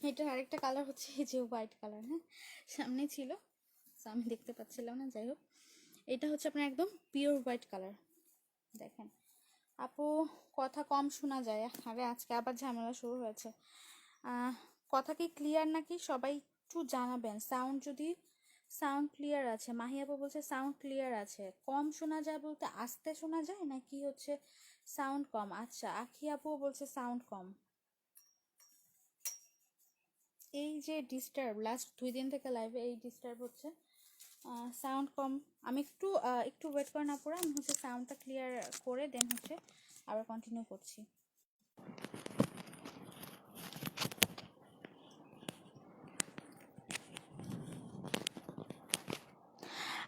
এটার আরেকটা কালার হচ্ছে এই যে হোয়াইট কালার। হ্যাঁ, সামনে ছিল, আমি দেখতে পাচ্ছিলাম না, যাই হোক। এটা হচ্ছে আপনার একদম পিওর হোয়াইট কালার। দেখেন আপু, কথা কম শোনা যায়। আরে আজকে আবার ঝামেলা শুরু হয়েছে। কথা কি ক্লিয়ার নাকি সবাই একটু জানাবেন। সাউন্ড যদি, সাউন্ড ক্লিয়ার আছে, মাহি আপু বলছে সাউন্ড ক্লিয়ার আছে। কম শোনা যায় বলতে আস্তে শোনা যায় নাকি হচ্ছে সাউন্ড কম? আচ্ছা, আখি আপু বলছে সাউন্ড কম। এই যে ডিস্টার্ব, লাস্ট 2 দিন থেকে লাইভে এই ডিস্টার্ব হচ্ছে, সাউন্ড কম, আমি একটু একটু ওয়েট করে না পড়ে আমি হচ্ছে সাউন্ডটা ক্লিয়ার করে দেন হচ্ছে আবার কন্টিনিউ করছি।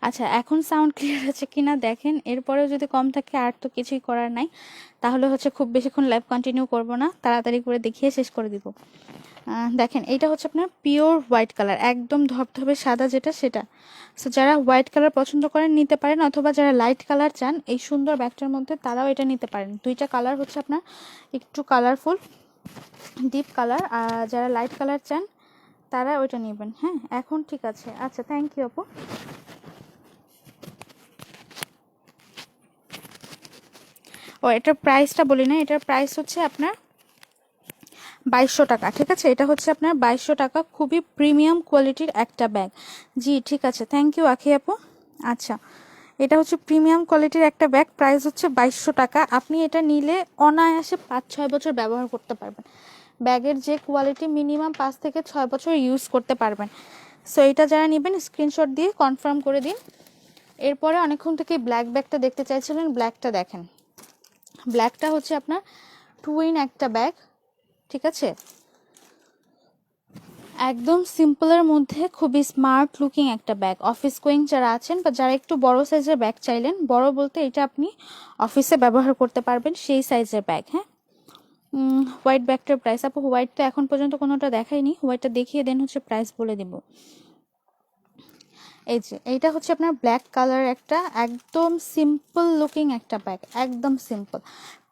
আচ্ছা, এখন সাউন্ড ক্লিয়ার আছে কিনা দেখেন। এরপরেও যদি কম থাকে আর তো কিছুই করার নাই, তাহলে হচ্ছে খুব বেশিক্ষণ লাইভ কন্টিনিউ করব না, তাড়াতাড়ি করে দেখিয়ে শেষ করে দিব। দেখেন এইটা হচ্ছে আপনার পিওর হোয়াইট কালার, একদম ধবধবে সাদা যেটা সেটা। সো যারা হোয়াইট কালার পছন্দ করেন নিতে পারেন, অথবা যারা লাইট কালার চান এই সুন্দর ব্যাগটার মধ্যে তারাও এটা নিতে পারেন। দুইটা কালার হচ্ছে আপনার একটু কালারফুল ডিপ কালার, আর যারা লাইট কালার চান তারা ওইটা নেবেন। হ্যাঁ, এখন ঠিক আছে। আচ্ছা, থ্যাংক ইউ আপু। ও, এটার প্রাইসটা বলি না, এটার প্রাইস হচ্ছে আপনার 2200 টাকা। ঠিক আছে, এটা হচ্ছে আপনার 2200 টাকা, খুবই প্রিমিয়াম কোয়ালিটির একটা ব্যাগ। জি ঠিক আছে, থ্যাংক ইউ আখি আপু। আচ্ছা, এটা হচ্ছে প্রিমিয়াম কোয়ালিটির একটা ব্যাগ, প্রাইস হচ্ছে 2200 টাকা। আপনি এটা নিলে অনায়াসে 5-6 বছর ব্যবহার করতে পারবেন। ব্যাগের যে কোয়ালিটি মিনিমাম 5 থেকে 6 বছর ইউজ করতে পারবেন। সো এটা যারা নেবেন স্ক্রিনশট দিয়ে কনফার্ম করে দিন। এরপরে অনেকক্ষণ থেকে ব্ল্যাক ব্যাগটা দেখতে চাইছিলেন, ব্ল্যাকটা দেখেন। ব্ল্যাকটা হচ্ছে আপনার টুইন একটা ব্যাগ। ঠিক আছে, একদম সিম্পলের মধ্যে খুবই স্মার্ট লুকিং একটা ব্যাগ। অফিস গোয়িং যারা আছেন বা যারা একটু বড় সাইজের ব্যাগ চাইলেন, বড় বলতে এটা আপনি অফিসে ব্যবহার করতে পারবেন সেই সাইজের ব্যাগ। হ্যাঁ, হোয়াইট ব্যাগটার প্রাইস আপু, হোয়াইট তো এখন পর্যন্ত কোনোটা দেখাইনি, হোয়াইটটা দেখিয়ে দেন হচ্ছে প্রাইস বলে দিব। এই যে এইটা হচ্ছে আপনার ব্ল্যাক কালার একটা একদম সিম্পল লুকিং একটা ব্যাগ, একদম সিম্পল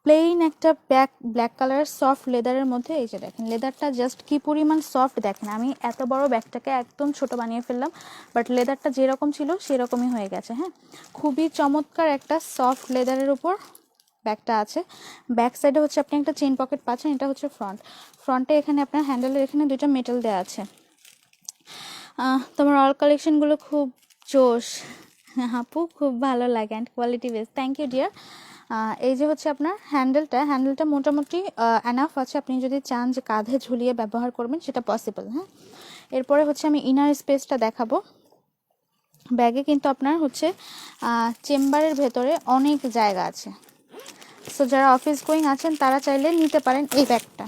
প্লেন একটা ব্যাগ, ব্ল্যাক কালার সফট লেদারের মধ্যে। এই যে দেখেন লেদারটা জাস্ট কি পরিমাণ সফট দেখেন। আমি এত বড় ব্যাগটাকে একদম ছোট বানিয়ে ফেললাম, বাট লেদারটা যেরকম ছিল সেরকমই হয়ে গেছে। হ্যাঁ, খুবই চমৎকার একটা সফট লেদারের উপর ব্যাগটা আছে। ব্যাক সাইডে হচ্ছে আপনি একটা চেইন পকেট পাচ্ছেন, এটা হচ্ছে ফ্রন্টে এখানে আপনার হ্যান্ডেলের এখানে দুইটা মেটাল দেওয়া আছে। তোমার অল কালেকশনগুলো খুব জোশ আপু, খুব ভালো লাগে and quality best. Thank you dear. এই যে হচ্ছে আপনার হ্যান্ডেলটা মোটামুটি এনাফ আছে, আপনি যদি চান যে কাঁধে ঝুলিয়ে ব্যবহার করবেন সেটা পসিবল। হ্যাঁ, এরপরে হচ্ছে আমি ইনার স্পেসটা দেখাবো। ব্যাগে কিন্তু আপনার হচ্ছে চেম্বারের ভেতরে অনেক জায়গা আছে। সো যারা অফিস গোয়িং আছেন তারা চাইলে নিতে পারেন এই ব্যাগটা।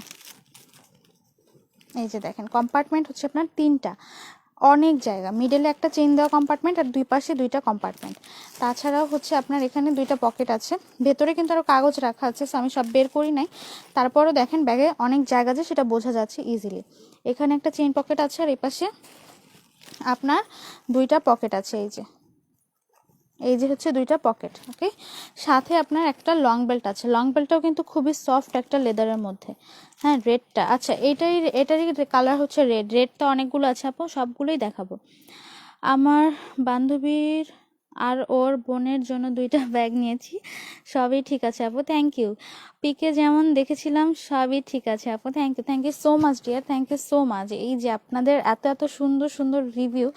এই যে দেখেন কম্পার্টমেন্ট হচ্ছে আপনার 3টা, অনেক জায়গা, মিডলে একটা চেইন দেওয়া কম্পার্টমেন্ট আর দুই পাশে 2টা কম্পার্টমেন্ট। তাছাড়াও হচ্ছে আপনার এখানে 2টা পকেট আছে, ভেতরে কিন্তু আরও কাগজ রাখা আছে। সো আমি সব বের করি নাই, তারপরও দেখেন ব্যাগে অনেক জায়গা আছে, সেটা বোঝা যাচ্ছে ইজিলি। এখানে একটা চেইন পকেট আছে আর এই পাশে আপনার 2টা পকেট আছে। এই যে হচ্ছে 2টা পকেট। ওকে, সাথে আপনার একটা লং বেল্ট আছে, লং বেল্টটাও কিন্তু খুবই সফট একটা লেদারের মধ্যে। হ্যাঁ, রেডটা, আচ্ছা এটারই কালার হচ্ছে রেডটা অনেকগুলো আছে আপু, সবগুলোই দেখাবো। আমার বান্ধবীর আর ওর বোনের জন্য 2টা ব্যাগ নিয়েছি, সবই ঠিক আছে আপু, থ্যাংক ইউ। পিকে যেমন দেখেছিলাম সবই ঠিক আছে আপু, thank you so much dear, thank you so much. এই যে আপনাদের এত এত সুন্দর সুন্দর রিভিউ,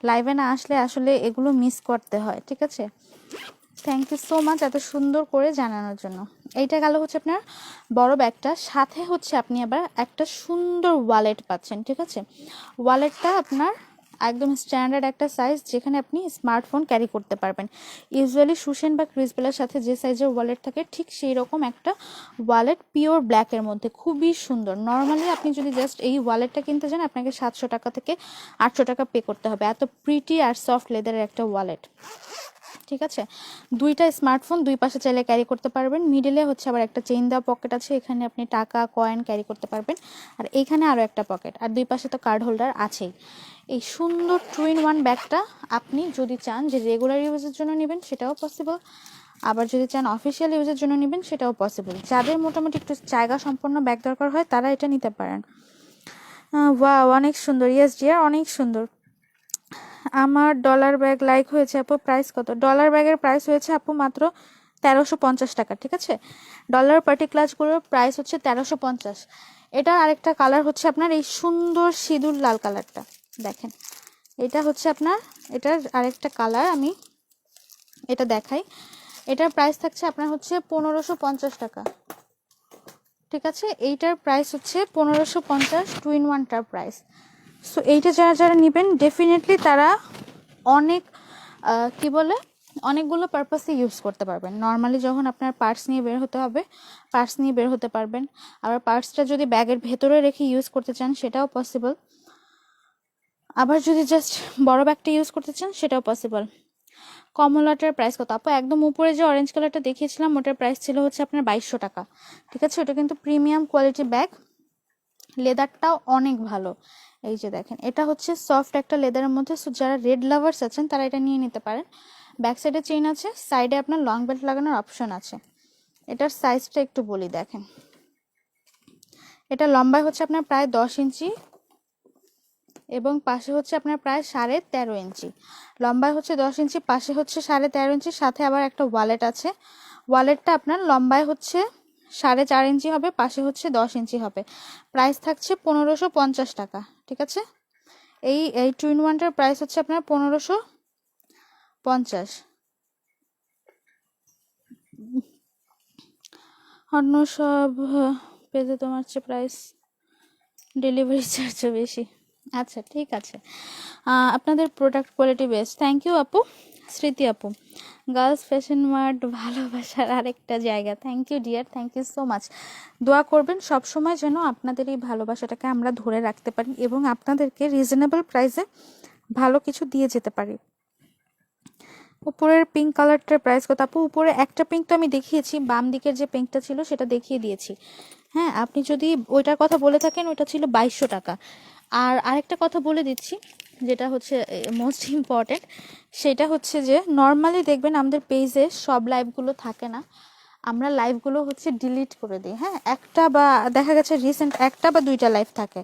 লাইভে না আসলে আসলে এগুলো মিস করতে হয়। ঠিক আছে, থ্যাংক ইউ সো মাচ এত সুন্দর করে জানানোর জন্য। এইটা গেল হচ্ছে আপনার বড় ব্যাগটা, সাথে হচ্ছে আপনি আবার একটা সুন্দর ওয়ালেট পাচ্ছেন। ঠিক আছে, ওয়ালেটটা আপনার একদম স্ট্যান্ডার্ড একটা সাইজ, যেখানে আপনি স্মার্টফোন ক্যারি করতে পারবেন। ইউজুয়ালি সুসেন বা ক্রিসবেলার সাথে যে সাইজের ওয়ালেট থাকে ঠিক সেই রকম একটা ওয়ালেট, পিওর ব্ল্যাকের মধ্যে, খুবই সুন্দর। নর্মালি আপনি যদি জাস্ট এই ওয়ালেটটা কিনতে যান আপনাকে 700 টাকা থেকে 800 টাকা পে করতে হবে, এত প্রিটি আর সফট লেদারের একটা ওয়ালেট। ঠিক আছে, 2টা স্মার্টফোন দুই পাশে চাইলে ক্যারি করতে পারবেন। মিডলে হচ্ছে আবার একটা চেইন দেওয়া পকেট আছে, এখানে আপনি টাকা কয়েন ক্যারি করতে পারবেন। আর এইখানে আরও একটা পকেট, আর দুই পাশে তো কার্ড হোল্ডার আছেই। এই সুন্দর 2-in-1 ব্যাগটা আপনি যদি চান যে রেগুলার ইউজের জন্য নেবেন সেটাও পসিবল, আবার যদি চান অফিসিয়াল ইউজের জন্য নেবেন সেটাও পসিবল। যাদের মোটামুটি একটু জায়গা সম্পন্ন ব্যাগ দরকার হয় তারা এটা নিতে পারেন। ওয়াও, অনেক সুন্দর। ইয়েস ডিয়ার, অনেক সুন্দর। আমার ডলার ব্যাগ লাইক হয়েছে আপু, প্রাইস কত? ডলার ব্যাগের প্রাইস হয়েছে আপু মাত্র 1350 টাকা। ঠিক আছে, ডলার পার্টিকুলারগুলোর প্রাইস হচ্ছে 1350। এটার আরেকটা কালার হচ্ছে আপনার এই সুন্দর সিঁদুর লাল কালারটা দেখেন, এটা হচ্ছে আপনার এটার আরেকটা কালার। আমি এটা দেখাই, এটার প্রাইস থাকছে আপনার হচ্ছে 1550 টাকা। ঠিক আছে, এইটার প্রাইস হচ্ছে 1550, 2-in-1টার প্রাইস। সো এইটা যারা যারা নেবেন ডেফিনেটলি তারা অনেক কি বলে, অনেকগুলো পারপাসে ইউজ করতে পারবেন। নর্মালি যখন আপনার পার্স নিয়ে বের হতে হবে, পার্স নিয়ে বের হতে পারবেন। আবার পার্সটা যদি ব্যাগের ভেতরে রেখে ইউজ করতে চান সেটাও পসিবল। আবার যদি জাস্ট বড় ব্যাগটা ইউজ করতে চান সেটাও পসিবল। কমলাটার প্রাইস কত আপু? একদম উপরে যে অরেঞ্জ কালারটা দেখিয়েছিলাম ওটার প্রাইস ছিল হচ্ছে আপনার 2200 টাকা। ঠিক আছে, ওটা কিন্তু প্রিমিয়াম কোয়ালিটি ব্যাগ, লেদারটাও অনেক ভালো। এই যে দেখেন, এটা হচ্ছে সফট একটা লেদারের মধ্যে। সো যারা রেড লাভার্স আছেন তারা এটা নিয়ে নিতে পারেন। ব্যাক সাইডে চেইন আছে, সাইডে আপনার লং বেল্ট লাগানোর অপশন আছে। এটার সাইজটা একটু বলি, দেখেন এটা লম্বায় হচ্ছে আপনার প্রায় 10 ইঞ্চি এবং পাশে হচ্ছে আপনার প্রায় 13.5 ইঞ্চি। লম্বায় হচ্ছে 10 ইঞ্চি, পাশে হচ্ছে 13.5 ইঞ্চি, সাথে আবার একটা ওয়ালেট আছে। ওয়ালেটটা আপনার লম্বায় হচ্ছে 4.5 ইঞ্চি হবে, পাশে হচ্ছে 10 ইঞ্চি হবে। প্রাইস থাকছে 1550 টাকা। ঠিক আছে, এই টু ইন ওয়ানটার প্রাইস হচ্ছে আপনার 1550। অন্য সব পেজে তোমার চেয়ে প্রাইস ডেলিভারি চার্জও বেশি। আচ্ছা ঠিক আছে, আপনাদের product quality best. Thank you আপু। স্মৃতি আপু, গার্লস ফ্যাশন মার্ট ভালোবাসার আরেকটা জায়গা। Thank you dear, thank you so much. দোয়া করবেন সবসময় যেন আপনাদের এই ভালোবাসাটাকে আমরা ধরে রাখতে পারি এবং আপনাদেরকে রিজনেবল প্রাইসে ভালো কিছু দিয়ে যেতে পারি। উপরের পিঙ্ক কালারটার প্রাইস কত আপু? উপরে একটা পিঙ্ক তো আমি দেখিয়েছি, বাম দিকের যে পিঙ্কটা ছিল সেটা দেখিয়ে দিয়েছি। হ্যাঁ, আপনি যদি ওইটার কথা বলে থাকেন, ওইটা ছিল 2200 টাকা। আর আরেকটা কথা বলে দিচ্ছি, যেটা হচ্ছে মোস্ট ইম্পর্টেন্ট, সেটা হচ্ছে যে নর্মালি দেখবেন আমাদের পেজে সব লাইভগুলো থাকে না, আমরা লাইভগুলো হচ্ছে ডিলিট করে দিই। হ্যাঁ, একটা বা দেখা গেছে রিসেন্ট একটা বা দুইটা লাইভ থাকে।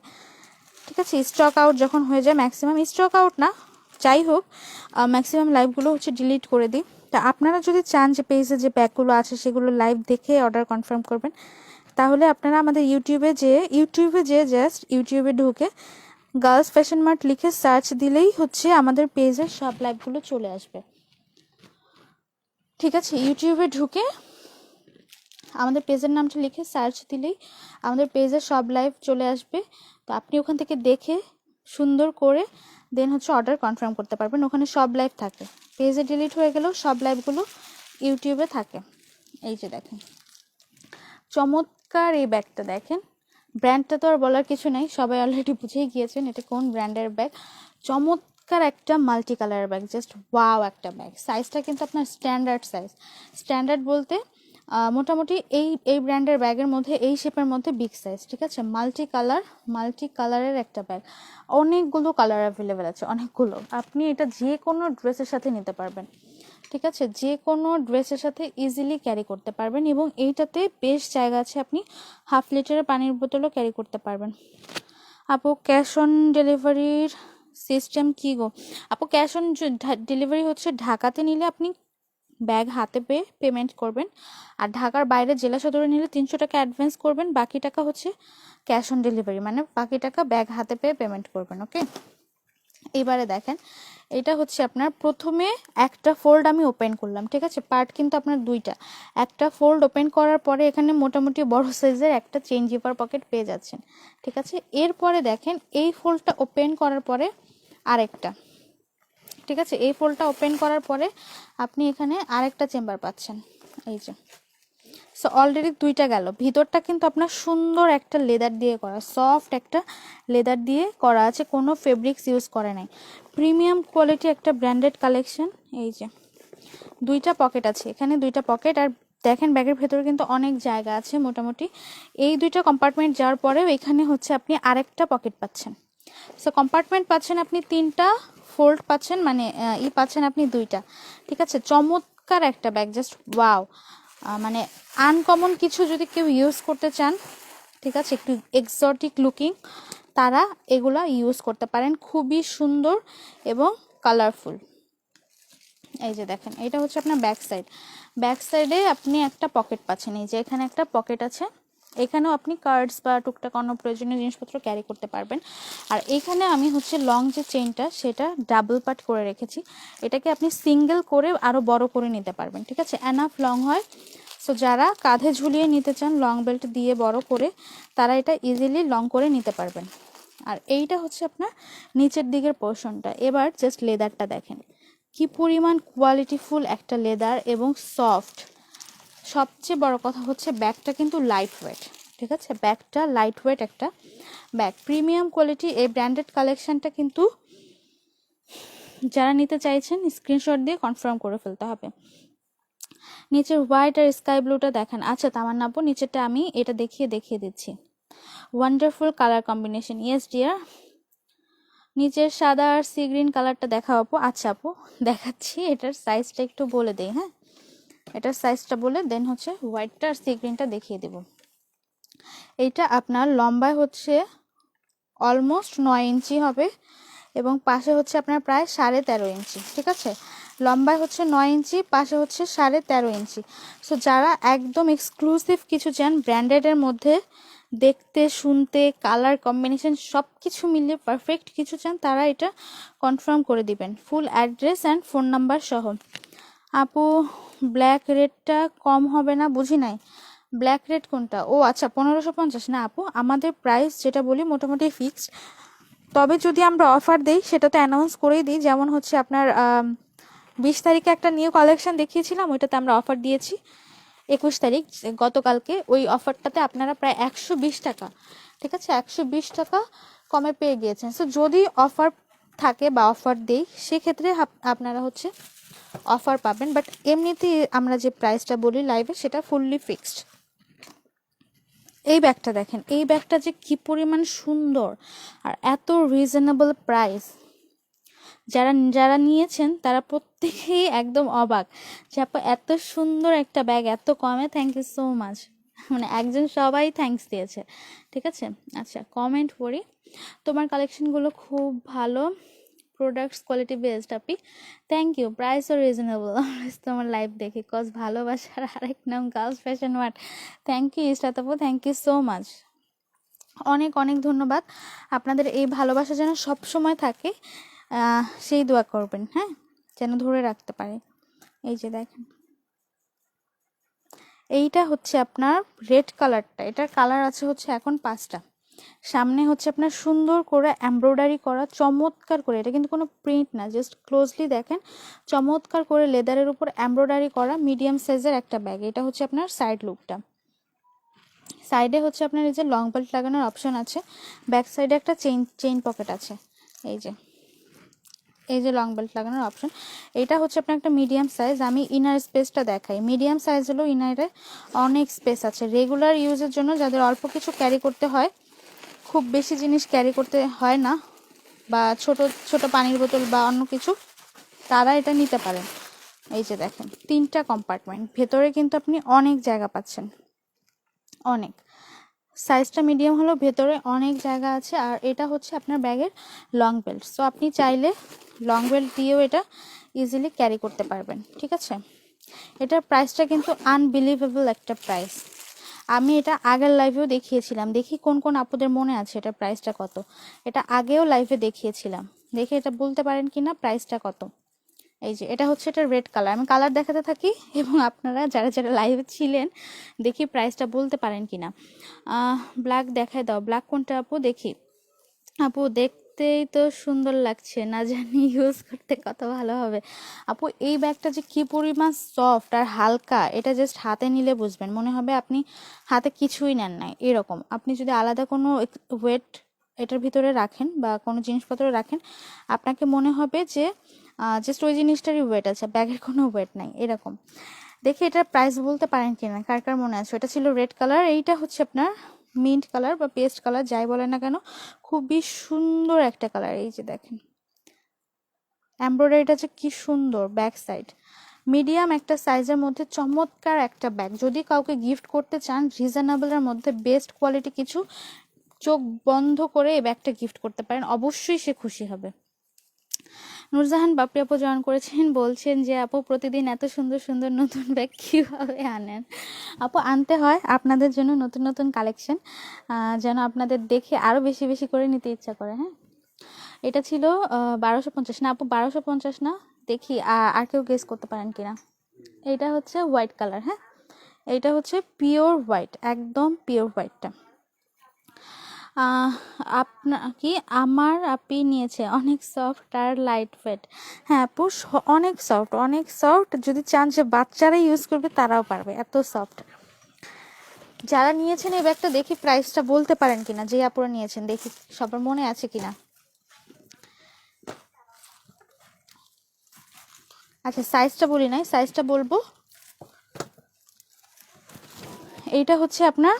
ঠিক আছে, স্টক আউট যখন হয়ে যায়, ম্যাক্সিমাম স্টক আউট না যাই হোক, ম্যাক্সিমাম লাইভগুলো হচ্ছে ডিলিট করে দিই। তা আপনারা যদি চান যে পেজে যে ব্যাগগুলো আছে সেগুলো লাইভ দেখে অর্ডার কনফার্ম করবেন, তাহলে আপনারা আমাদের ইউটিউবে জাস্ট ইউটিউবে ঢুকে গার্লস ফ্যাশন মার্ট লিখে সার্চ দিলেই হচ্ছে আমাদের পেজের সব লাইভগুলো চলে আসবে। ঠিক আছে, ইউটিউবে ঢুকে আমাদের পেজের নামটা লিখে সার্চ দিলেই আমাদের পেজের সব লাইভ চলে আসবে। তো আপনি ওখান থেকে দেখে সুন্দর করে দেন হচ্ছে অর্ডার কনফার্ম করতে পারবেন। ওখানে সব লাইভ থাকে, পেজে ডিলিট হয়ে গেলেও সব লাইভগুলো ইউটিউবে থাকে। এই যে দেখেন চমৎকার এই ব্যাগটা, দেখেন ব্র্যান্ডটা তো আর বলার কিছু নেই, সবাই অলরেডি বুঝেই গিয়েছেন এটা কোন ব্র্যান্ডের ব্যাগ। চমৎকার একটা মাল্টি কালারের ব্যাগ, জাস্ট ওয়াও একটা ব্যাগ। সাইজটা কিন্তু আপনার স্ট্যান্ডার্ড সাইজ, স্ট্যান্ডার্ড বলতে মোটামুটি এই ব্র্যান্ডের ব্যাগের মধ্যে এই শেপের মধ্যে বিগ সাইজ। ঠিক আছে, মাল্টি কালারের একটা ব্যাগ, অনেকগুলো কালার অ্যাভেলেবেল আছে, অনেকগুলো। আপনি এটা যে কোনো ড্রেসের সাথে নিতে পারবেন। ঠিক আছে, যে কোনো ড্রেসের সাথে ইজিলি ক্যারি করতে পারবেন এবং এইটাতে বেশ জায়গা আছে, আপনি হাফ লিটারের পানির বোতলও ক্যারি করতে পারবেন। আপু ক্যাশ অন ডেলিভারির সিস্টেম কি গো? আপু ক্যাশ অন ডেলিভারি হচ্ছে ঢাকাতে নিলে আপনি ব্যাগ হাতে পেয়ে পেমেন্ট করবেন, আর ঢাকার বাইরে জেলা সদরে নিলে 300 টাকা অ্যাডভান্স করবেন, বাকি টাকা হচ্ছে ক্যাশ অন ডেলিভারি, মানে বাকি টাকা ব্যাগ হাতে পেয়ে পেমেন্ট করবেন। ওকে, এবারে দেখেন এটা হচ্ছে আপনার প্রথমে একটা ফোল্ড আমি ওপেন করলাম। ঠিক আছে, পার্ট কিন্তু আপনার দুইটা, একটা ফোল্ড ওপেন করার পরে এখানে মোটামুটি বড় সাইজের একটা চেইন জিপার পকেট পেয়ে যাচ্ছেন। ঠিক আছে, এরপরে দেখেন এই ফোল্ডটা ওপেন করার পরে আরেকটা, ঠিক আছে, এই ফোল্ডটা ওপেন করার পরে আপনি এখানে আরেকটা চেম্বার পাচ্ছেন। এই যে, সো অলরেডি দুইটা গেল। ভিতরটা কিন্তু আপনার সুন্দর একটা লেদার দিয়ে করা, সফট একটা লেদার দিয়ে করা আছে, কোনো ফেব্রিক্স ইউজ করে নাই, প্রিমিয়াম কোয়ালিটি একটা ব্র্যান্ডেড কালেকশন। এই যে দুইটা পকেট আছে এখানে, দুইটা পকেট, আর দেখেন ব্যাগের ভেতরে কিন্তু অনেক জায়গা আছে মোটামুটি। এই দুইটা কম্পার্টমেন্ট যাওয়ার পরেও এখানে হচ্ছে আপনি আরেকটা পকেট পাচ্ছেন। সো কম্পার্টমেন্ট পাচ্ছেন আপনি তিনটা, ফোল্ড পাচ্ছেন, মানে পাচ্ছেন আপনি দুইটা। ঠিক আছে, চমৎকার একটা ব্যাগ, জাস্ট ওয়াও। মানে আনকমন কিছু যদি কেউ ইউজ করতে চান, ঠিক আছে, একটু এক্সোটিক লুকিং, তারা এগুলা ইউজ করতে পারেন, খুবই সুন্দর এবং কালারফুল। এই যে দেখেন এটা হচ্ছে আপনার ব্যাক সাইডে আপনি একটা পকেট পাচ্ছেন। এই যে এখানে একটা পকেট আছে, এখানেও আপনি কার্ডস বা টুকটাক অন্য প্রয়োজনীয় জিনিসপত্র ক্যারি করতে পারবেন। আর এখানে আমি হচ্ছে লং যে চেইনটা সেটা ডাবল পার্ট করে রেখেছি, এটাকে আপনি সিঙ্গেল করে আরও বড় করে নিতে পারবেন। ঠিক আছে, এনাফ লং হয়। সো যারা কাঁধে ঝুলিয়ে নিতে চান লং বেল্ট দিয়ে বড় করে, তারা এটা ইজিলি লং করে নিতে পারবেন। আর এইটা হচ্ছে আপনার নিচের দিকের পোর্শনটা। এবার জাস্ট লেদারটা দেখেন কি পরিমাণ কোয়ালিটিফুল একটা লেদার এবং সফট। সবচেয়ে বড় কথা হচ্ছে ব্যাগটা কিন্তু লাইট ওয়েট, ঠিক আছে, ব্যাগটা লাইট ওয়েট একটা ব্যাগ, প্রিমিয়াম কোয়ালিটি। এই ব্র্যান্ডেড কালেকশনটা কিন্তু যারা নিতে চাইছেন স্ক্রিনশট দিয়ে কনফার্ম করে ফেলতে হবে। নিচের হোয়াইট আর স্কাই ব্লুটা দেখেন। আচ্ছা তামান্না আপু, নিচেরটা আমি এটা দেখিয়ে দিচ্ছি। Wonderful colour combination, yes dear. নিচের সাদা আর সি গ্রিন কালারটা দেখাও আপু। আচ্ছা আপু দেখাচ্ছি, এটার সাইজটা একটু বলে দেই। হ্যাঁ, এটার সাইজটা বলে দেন হচ্ছে হোয়াইটটা আর সি গ্রিনটা দেখিয়ে দেব। এইটা আপনার লম্বায় হচ্ছে অলমোস্ট 9 ইঞ্চি হবে এবং পাশে হচ্ছে আপনার প্রায় 13.5 ইঞ্চি, ঠিক আছে। লম্বায় হচ্ছে 9 ইঞ্চি, পাশে হচ্ছে 13.5 ইঞ্চি। সো যারা একদম এক্সক্লুসিভ কিছু চান, ব্র্যান্ডেডের মধ্যে দেখতে শুনতে কালার কম্বিনেশন সব কিছু মিলিয়ে পারফেক্ট কিছু চান, তারা এটা কনফার্ম করে দিবেন full address and phone number সহ। আপু ব্ল্যাক রেডটা কম হবে না? বুঝি নাই, ব্ল্যাক রেড কোনটা? ও আচ্ছা 1550 না আপু, আমাদের প্রাইস যেটা বলি মোটামুটি ফিক্সড। তবে যদি আমরা অফার দিই সেটা তো অ্যানাউন্স করেই দিই। যেমন হচ্ছে আপনার 20 তারিখে একটা নিউ কালেকশন দেখিয়েছিলাম, ওইটাতে আমরা অফার দিয়েছি 21 তারিখ গতকালকে। ওই অফারটাতে আপনারা প্রায় 120 টাকা, ঠিক আছে, 120 টাকা কমে পেয়ে গিয়েছেন। সো যদি অফার থাকে বা অফার দেই সেক্ষেত্রে আপনারা হচ্ছে অফার পাবেন, বাট এমনিতে আমরা যে প্রাইসটা বলি লাইভে সেটা ফুললি ফিক্সড। এই ব্যাগটা দেখেন, এই ব্যাগটা যে কি পরিমাণ সুন্দর আর এত রিজনেবল প্রাইস। যারা যারা নিয়েছেন তারা প্রত্যেকেই একদম অবাক যে আপু এত সুন্দর একটা ব্যাগ এত কমে, থ্যাংক ইউ সো মাচ। মানে একজন সবাই থ্যাঙ্কস দিয়েছে, ঠিক আছে। আচ্ছা কমেন্ট করি, তোমার কালেকশনগুলো খুব ভালো, প্রোডাক্টস কোয়ালিটি বেস্ট আপি, থ্যাংক ইউ, প্রাইসও রিজনেবল। তোমার লাইভ দেখি কজ ভালোবাসার আরেক নাম girls fashion world. Thank you Ishrat আপু, থ্যাংক ইউ সো মাচ, অনেক অনেক ধন্যবাদ। আপনাদের এই ভালোবাসা যেন সব সময় থাকে, সেই দোয়া করবেন, হ্যাঁ, যেন ধরে রাখতে পারে। এই যে দেখেন, এইটা হচ্ছে আপনার রেড কালারটা, এটার কালার আছে হচ্ছে এখন 5টা। সামনে হচ্ছে আপনার সুন্দর করে এমব্রয়ডারি করা, চমৎকার করে, এটা কিন্তু কোনো প্রিন্ট না, জাস্ট ক্লোজলি দেখেন, চমৎকার করে লেদারের উপর এমব্রয়ডারি করা মিডিয়াম সাইজের একটা ব্যাগ। এটা হচ্ছে আপনার সাইড লুকটা। সাইডে হচ্ছে আপনার এই যে লং বেল্ট লাগানোর অপশন আছে, ব্যাক সাইডে একটা চেইন পকেট আছে, এই যে লং বেল্ট লাগানোর অপশন। এটা হচ্ছে আপনার একটা মিডিয়াম সাইজ। আমি ইনার স্পেসটা দেখাই, মিডিয়াম সাইজ হলো ইনারে অনেক স্পেস আছে। রেগুলার ইউজের জন্য যাদের অল্প কিছু ক্যারি করতে হয়, খুব বেশি জিনিস ক্যারি করতে হয় না, বা ছোট ছোট পানির বোতল বা অন্য কিছু, তারা এটা নিতে পারেন। এই যে দেখেন 3টা কম্পার্টমেন্ট, ভেতরে কিন্তু আপনি অনেক জায়গা পাচ্ছেন, অনেক। সাইজটা মিডিয়াম হলো, ভেতরে অনেক জায়গা আছে। আর এটা হচ্ছে আপনার ব্যাগের লং বেল্ট, সো আপনি চাইলে লং বেল্ট দিয়েও এটা ইজিলি ক্যারি করতে পারবেন, ঠিক আছে। এটার প্রাইসটা কিন্তু আনবিলিভেবল একটা প্রাইস। আমি এটা আগের লাইভেও দেখিয়েছিলাম, দেখি কোন কোন আপুদের মনে আছে এটা প্রাইসটা কত। এটা আগেও লাইভে দেখিয়েছিলাম, দেখে এটা বলতে পারেন কিনা প্রাইসটা কত। এই যে এটা হচ্ছে এটা রেড কালার, আমি কালার দেখাতে থাকি এবং আপনারা যারা যারা লাইভে ছিলেন দেখি প্রাইসটা বলতে পারেন কিনা। ব্ল্যাক দেখায় দাও, ব্ল্যাক কোনটা আপু? দেখি আপু, দেখতেই তো সুন্দর লাগছে, না জানি ইউজ করতে কত ভালো হবে। আপু এই ব্যাগটা যে কি পরিমাণ সফট আর হালকা, এটা জাস্ট হাতে নিলে বুঝবেন, মনে হবে আপনি হাতে কিছুই নেন নাই এরকম। আপনি যদি আলাদা কোনো ওয়েট এটার ভিতরে রাখেন বা কোনো জিনিসপত্র রাখেন, আপনাকে মনে হবে যে জাস্ট ওই জিনিসটারই ওয়েট আছে, ব্যাগের কোনো ওয়েট নাই এরকম। দেখি এটার প্রাইস বলতে পারেন কিনা, কার কার মনে আছে। এটা ছিল রেড কালার, এইটা হচ্ছে আপনার মিন্ট কালার বা পেস্ট কালার, যাই বলে না কেন, খুবই সুন্দর একটা কালার। এই যে দেখেন এমব্রয়ডারিটা যে কি সুন্দর, ব্যাক সাইড মিডিয়াম একটা সাইজের মধ্যে চমৎকার একটা ব্যাগ। যদি কাউকে গিফট করতে চান রিজনেবলের মধ্যে বেস্ট কোয়ালিটি কিছু, চোখ বন্ধ করে এই ব্যাগটা গিফট করতে পারেন, অবশ্যই সে খুশি হবে। নূরজাহান বাপি আপু জয়েন করেছেন, বলছেন যে আপু প্রতিদিন এত সুন্দর সুন্দর নতুন ব্যাগ কীভাবে আনেন? আপু আনতে হয় আপনাদের জন্য নতুন নতুন কালেকশন, যেন আপনাদের দেখে আরও বেশি বেশি করে নিতে ইচ্ছা করে। হ্যাঁ, এটা ছিল 1250 না আপু, 1250 না, দেখি আর কেউ গেস করতে পারেন কিনা। এইটা হচ্ছে হোয়াইট কালার, হ্যাঁ এইটা হচ্ছে পিওর হোয়াইট, একদম পিওর হোয়াইটটা। আপনার কি আমার আপি নিয়েছে, অনেক সফট আর লাইট ওয়েট। হ্যাঁ আপু, অনেক সফট, যদি চান যে বাচ্চারা ইউজ করবে তারাও পারবে, এত সফট। যারা নিয়েছেন এই ব্যাগটা দেখি প্রাইসটা বলতে পারেন কিনা, যে আপুরা নিয়েছেন দেখি সবার মনে আছে কিনা। আচ্ছা সাইজটা বলি নাই, সাইজটা বলবো। এইটা হচ্ছে আপনার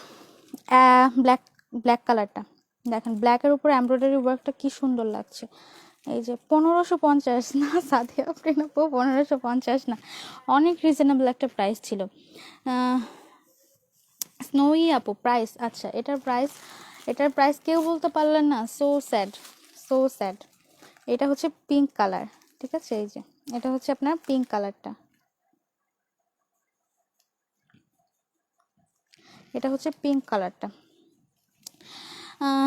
ব্ল্যাক ব্ল্যাক কালারটা, দেখেন ব্ল্যাকের উপর এমব্রয়ডারি ওয়ার্কটা কি সুন্দর লাগছে। এই যে 1550 না সাথে আপনি না 1550 না, অনেক রিজনেবল একটা প্রাইস ছিল। স্নোই আপু প্রাইস, আচ্ছা এটার প্রাইস কেউ বলতে পারলেন না, সো স্যাড সো স্যাড। এটা হচ্ছে পিঙ্ক কালার, ঠিক আছে, এই যে এটা হচ্ছে আপনার পিঙ্ক কালারটা, এটা হচ্ছে পিঙ্ক কালারটা।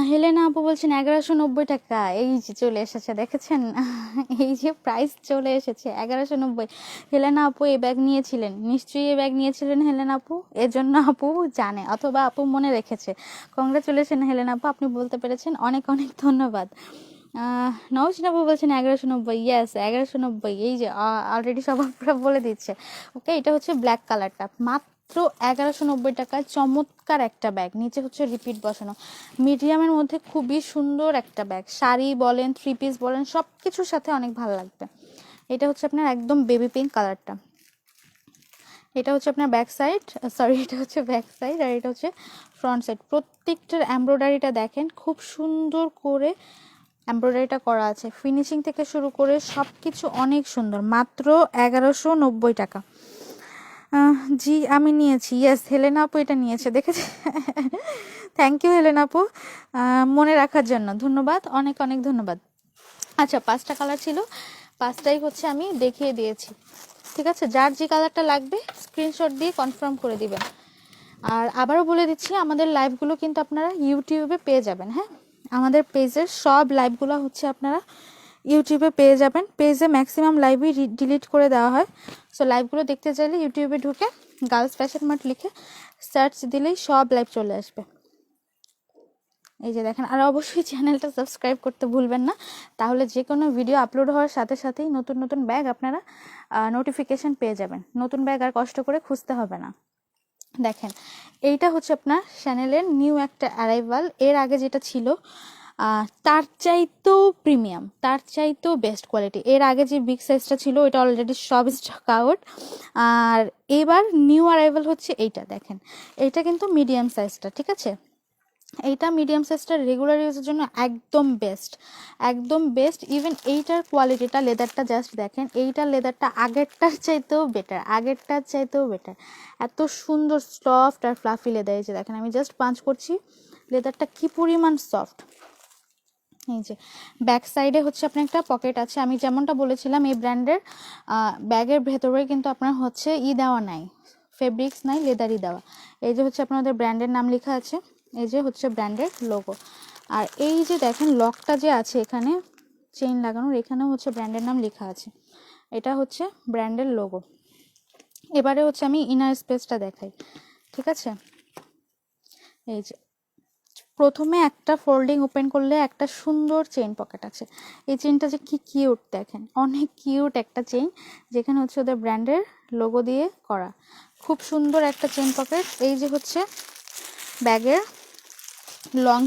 হেলেনা আপু বলছেন 1190 টাকা, এই যে চলে এসেছে দেখেছেন, এই যে প্রাইস চলে এসেছে 1190। হেলেনা আপু এই ব্যাগ নিয়েছিলেন, নিশ্চয়ই এই ব্যাগ নিয়েছিলেন হেলেনা আপু, এর জন্য আপু জানে অথবা আপু মনে রেখেছে। কংগ্রাচুলেশন হেলেনা আপু, আপনি বলতে পেরেছেন, অনেক অনেক ধন্যবাদ। নওশিন আপু বলছেন 1190, ইয়েস 1190, এই যে অলরেডি সব আপনারা বলে দিচ্ছে। ওকে, এটা হচ্ছে ব্ল্যাক কালারটা, মাত্র 1190 টাকায় চমৎকার একটা ব্যাগ, নিচে হচ্ছে রিপিট বসানো, মিডিয়ামের মধ্যে খুবই সুন্দর একটা ব্যাগ, শাড়ি বলেন থ্রি পিস বলেন সব কিছুর সাথে অনেক ভালো লাগবে। এটা হচ্ছে আপনার একদম বেবি পিঙ্ক কালারটা, এটা হচ্ছে আপনার ব্যাক সাইড, সরি এটা হচ্ছে ব্যাক সাইড, আর এটা হচ্ছে ফ্রন্ট সাইড। প্রত্যেকটার এমব্রয়ডারিটা দেখেন খুব সুন্দর করে এমব্রয়ডারিটা করা আছে, ফিনিশিং থেকে শুরু করে সব কিছু অনেক সুন্দর, মাত্র 1190 টাকা। জি আমি নিয়েছি, ইয়েস হেলেনা আপু এটা নিয়েছে, দেখেছে, থ্যাংক ইউ হেলেনা আপু মনে রাখার জন্য, ধন্যবাদ, অনেক অনেক ধন্যবাদ। আচ্ছা 5টা কালার ছিল, 5টাই হচ্ছে আমি দেখিয়ে দিয়েছি, ঠিক আছে, যার যে কালারটা লাগবে স্ক্রিনশট দিয়ে কনফার্ম করে দিবেন। আর আবারও বলে দিচ্ছি, আমাদের লাইভগুলো কিন্তু আপনারা ইউটিউবে পেয়ে যাবেন, হ্যাঁ আমাদের পেজের সব লাইভগুলো হচ্ছে আপনারা ইউটিউবে পেয়ে যাবেন, পেজে ম্যাক্সিমাম লাইভই ডিলিট করে দেওয়া হয়। সো লাইভগুলো দেখতে চাইলে ইউটিউবে ঢুকে গার্লস ফ্যাশন মার্ট লিখে সার্চ দিলেই সব লাইভ চলে আসবে। এই যে দেখেন, আর অবশ্যই চ্যানেলটা সাবস্ক্রাইব করতে ভুলবেন না, তাহলে যে কোনো ভিডিও আপলোড হওয়ার সাথে সাথেই নতুন নতুন ব্যাগ আপনারা নোটিফিকেশন পেয়ে যাবেন, নতুন ব্যাগ আর কষ্ট করে খুঁজতে হবে না। দেখেন এইটা হচ্ছে আপনার চ্যানেলের নিউ একটা অ্যারাইভাল, এর আগে যেটা ছিল তার চাইতেও প্রিমিয়াম, তার চাইতেও বেস্ট কোয়ালিটি। এর আগে যে বিগ সাইজটা ছিল ওইটা অলরেডি সব স্টক আউট, আর এবার নিউ অ্যারাইভাল হচ্ছে এইটা, দেখেন এইটা কিন্তু মিডিয়াম সাইজটা, ঠিক আছে, এইটা মিডিয়াম সাইজটা রেগুলার ইউজের জন্য একদম বেস্ট, একদম বেস্ট। ইভেন এইটার কোয়ালিটিটা, লেদারটা জাস্ট দেখেন, এইটার লেদারটা আগেরটার চাইতেও বেটার, আগেরটার চাইতেও বেটার, এত সুন্দর সফট আর ফ্লাফি লেদার। এই যে দেখেন আমি জাস্ট পাঞ্চ করছি, লেদারটা কি পরিমাণ সফট। এই যে ব্যাক সাইডে হচ্ছে আপনার একটা পকেট আছে, আমি যেমনটা বলেছিলাম এই ব্র্যান্ডের ব্যাগের ভেতরে কিন্তু আপনার হচ্ছে দেওয়া নাই, ফেব্রিক্স নাই, লেদারই দেওয়া। এই যে হচ্ছে আপনাদের ব্র্যান্ডের নাম লেখা আছে, এই যে হচ্ছে ব্র্যান্ডের লোগো, আর এই যে দেখেন লকটা যে আছে এখানে চেইন লাগানোর, এখানেও হচ্ছে ব্র্যান্ডের নাম লেখা আছে, এটা হচ্ছে ব্র্যান্ডের লোগো। এবারে হচ্ছে আমি ইনার স্পেসটা দেখাই, ঠিক আছে। এই যে প্রথমে একটা ফোল্ডিং ওপেন করলে একটা সুন্দর চেইন পকেট আছে, এই চেইনটা যে কি কিউট দেখেন, অনেক কিউট একটা চেইন, যেখানে হচ্ছে ওদের ব্র্যান্ডের লোগো দিয়ে করা, খুব সুন্দর একটা চেইন পকেট। এই যে হচ্ছে ব্যাগের লং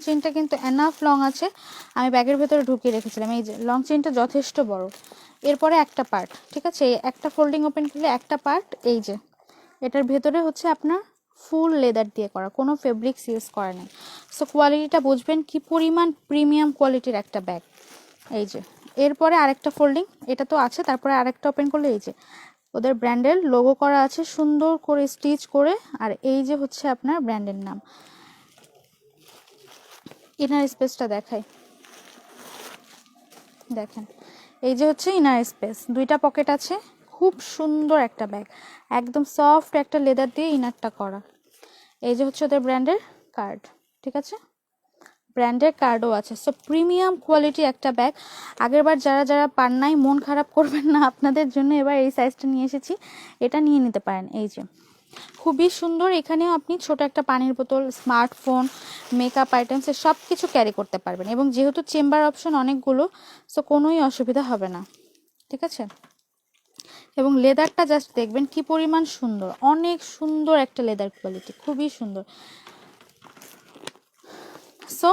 চেইনটা কিন্তু এনাফ লং আছে, আমি ব্যাগের ভেতরে ঢুকিয়ে রেখেছিলাম। এই যে লং চেইনটা যথেষ্ট বড়, এরপরে একটা পার্ট, ঠিক আছে, একটা ফোল্ডিং ওপেন করলে একটা পার্ট, এই যে এটার ভেতরে হচ্ছে আপনার ফুল লেদার দিয়ে করা, কোনো ফেব্রিক্স ইউজ করা নেই। সো কোয়ালিটিটা বুঝবেন কি পরিমাণ প্রিমিয়াম কোয়ালিটির একটা ব্যাগ। এই যে এরপরে আরেকটা ফোল্ডিং, এটা তো আছে, তারপরে আরেকটা ওপেন করলে এই যে ওদের ব্র্যান্ডের লোগো করা আছে সুন্দর করে স্টিচ করে, আর এই যে হচ্ছে আপনার ব্র্যান্ডের নাম। ইনার স্পেসটা দেখাই, দেখেন এই যে হচ্ছে ইনার স্পেস, দুইটা পকেট আছে, খুব সুন্দর একটা ব্যাগ, একদম সফট একটা লেদার দিয়ে ইনারটা করা। এই যে হচ্ছে ওদের ব্র্যান্ডের কার্ড, ঠিক আছে, ব্র্যান্ডের কার্ডও আছে। সো প্রিমিয়াম কোয়ালিটি একটা ব্যাগ। আগেরবার যারা যারা পান নাই মন খারাপ করবেন না, আপনাদের জন্য এবার এই সাইজটা নিয়ে এসেছি, এটা নিয়ে নিতে পারেন। এই যে খুবই সুন্দর। এখানেও আপনি ছোট একটা পানির বোতল, স্মার্টফোন, মেকআপ আইটেমস সব কিছু ক্যারি করতে পারবেন, এবং যেহেতু চেম্বার অপশন অনেকগুলো, সো কোনোই অসুবিধা হবে না, ঠিক আছে। এবং লেদারটা জাস্ট দেখবেন কি পরিমাণ সুন্দর, অনেক সুন্দর একটা লেদার কোয়ালিটি, খুবই সুন্দর। সো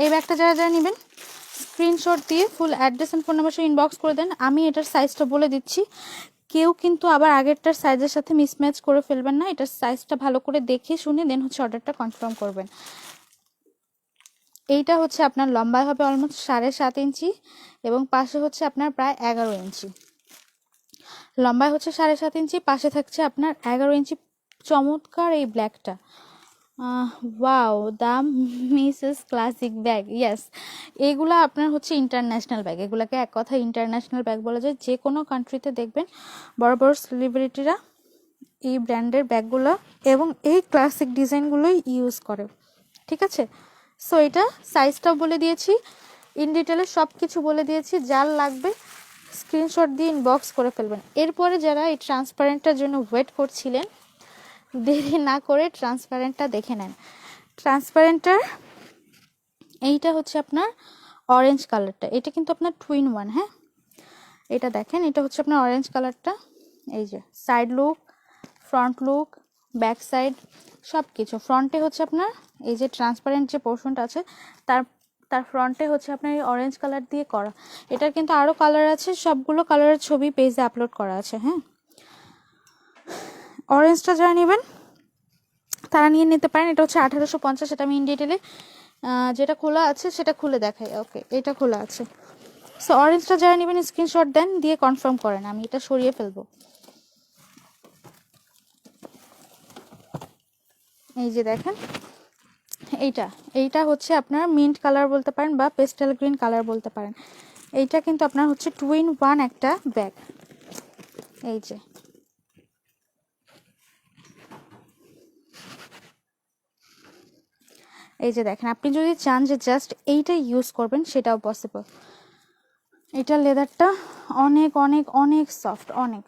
এই ব্যাগটা যারা যারা নেবেন স্ক্রিনশট দিয়ে full address and phone number সহ ইনবক্স করে দেন। আমি এটার সাইজটা বলে দিচ্ছি, কেউ কিন্তু আবার আগেরটার সাইজের সাথে মিসম্যাচ করে ফেলবেন না। এটার সাইজটা ভালো করে দেখে শুনে দেন হচ্ছে অর্ডারটা কনফার্ম করবেন। এইটা হচ্ছে আপনার লম্বায় হবে অলমোস্ট 7.5 ইঞ্চি এবং পাশে হচ্ছে আপনার প্রায় 11 ইঞ্চি। লম্বায় হচ্ছে 7.5 ইঞ্চি, পাশে থাকছে আপনার 11 ইঞ্চি। চমৎকার এই ব্ল্যাকটা, wow, the Mrs classic bag, yes. এগুলা আপনার হচ্ছে ইন্টারন্যাশনাল ব্যাগ, এগুলাকে এক কথা ইন্টারন্যাশনাল ব্যাগ বলা যায়। যে কোনো কান্ট্রিতে দেখবেন বড় বড় সেলিব্রিটিরা এই ব্র্যান্ডের ব্যাগগুলো এবং এই ক্লাসিক ডিজাইনগুলোই ইউজ করে, ঠিক আছে। সো এটা সাইজটাও বলে দিয়েছি, ইন ডিটেলে সব কিছু বলে দিয়েছি। যার লাগবে স্ক্রিনশট দিয়ে ইনবক্স করে ফেলবেন। এরপরে যারা এই ট্রান্সপারেন্টটার জন্য ওয়েট করছিলেন, দেরি না করে ট্রান্সপারেন্টটা দেখে নেন। ট্রান্সপারেন্টটার এইটা হচ্ছে আপনার অরেঞ্জ কালারটা, এটা কিন্তু আপনার 2 in 1, হ্যাঁ। এটা দেখেন, এটা হচ্ছে আপনার অরেঞ্জ কালারটা। এই যে side look, front look, back side সব কিছু। ফ্রন্টে হচ্ছে আপনার এই যে ট্রান্সপারেন্ট যে পোর্শনটা আছে তার ফ্রন্টে হচ্ছে আপনার এই অরেঞ্জ কালার দিয়ে করা। এটার কিন্তু আরও কালার আছে, সবগুলো কালারের ছবি পেজে আপলোড করা আছে, হ্যাঁ। অরেঞ্জটা যারা নেবেন তারা নিয়ে নিতে পারেন। এটা হচ্ছে 1850, এটা আমি ইন ডিটেলে যেটা খোলা আছে সেটা খুলে দেখাই। ওকে, এটা খোলা আছে। সো অরেঞ্জটা যারা নেবেন স্ক্রিনশট দেন, দিয়ে কনফার্ম করেন। আমি এটা সরিয়ে ফেলবো। এই যে দেখেন, এইটা হচ্ছে আপনার মিন্ট কালার বলতে পারেন বা পেস্টেল গ্রিন কালার বলতে পারেন। এইটা কিন্তু আপনার হচ্ছে 2 in 1 একটা ব্যাগ। এই যে দেখেন, আপনি যদি চান যে জাস্ট এইটা ইউজ করবেন সেটাও পসিবল। এটা লেদারটা অনেক অনেক অনেক সফট, অনেক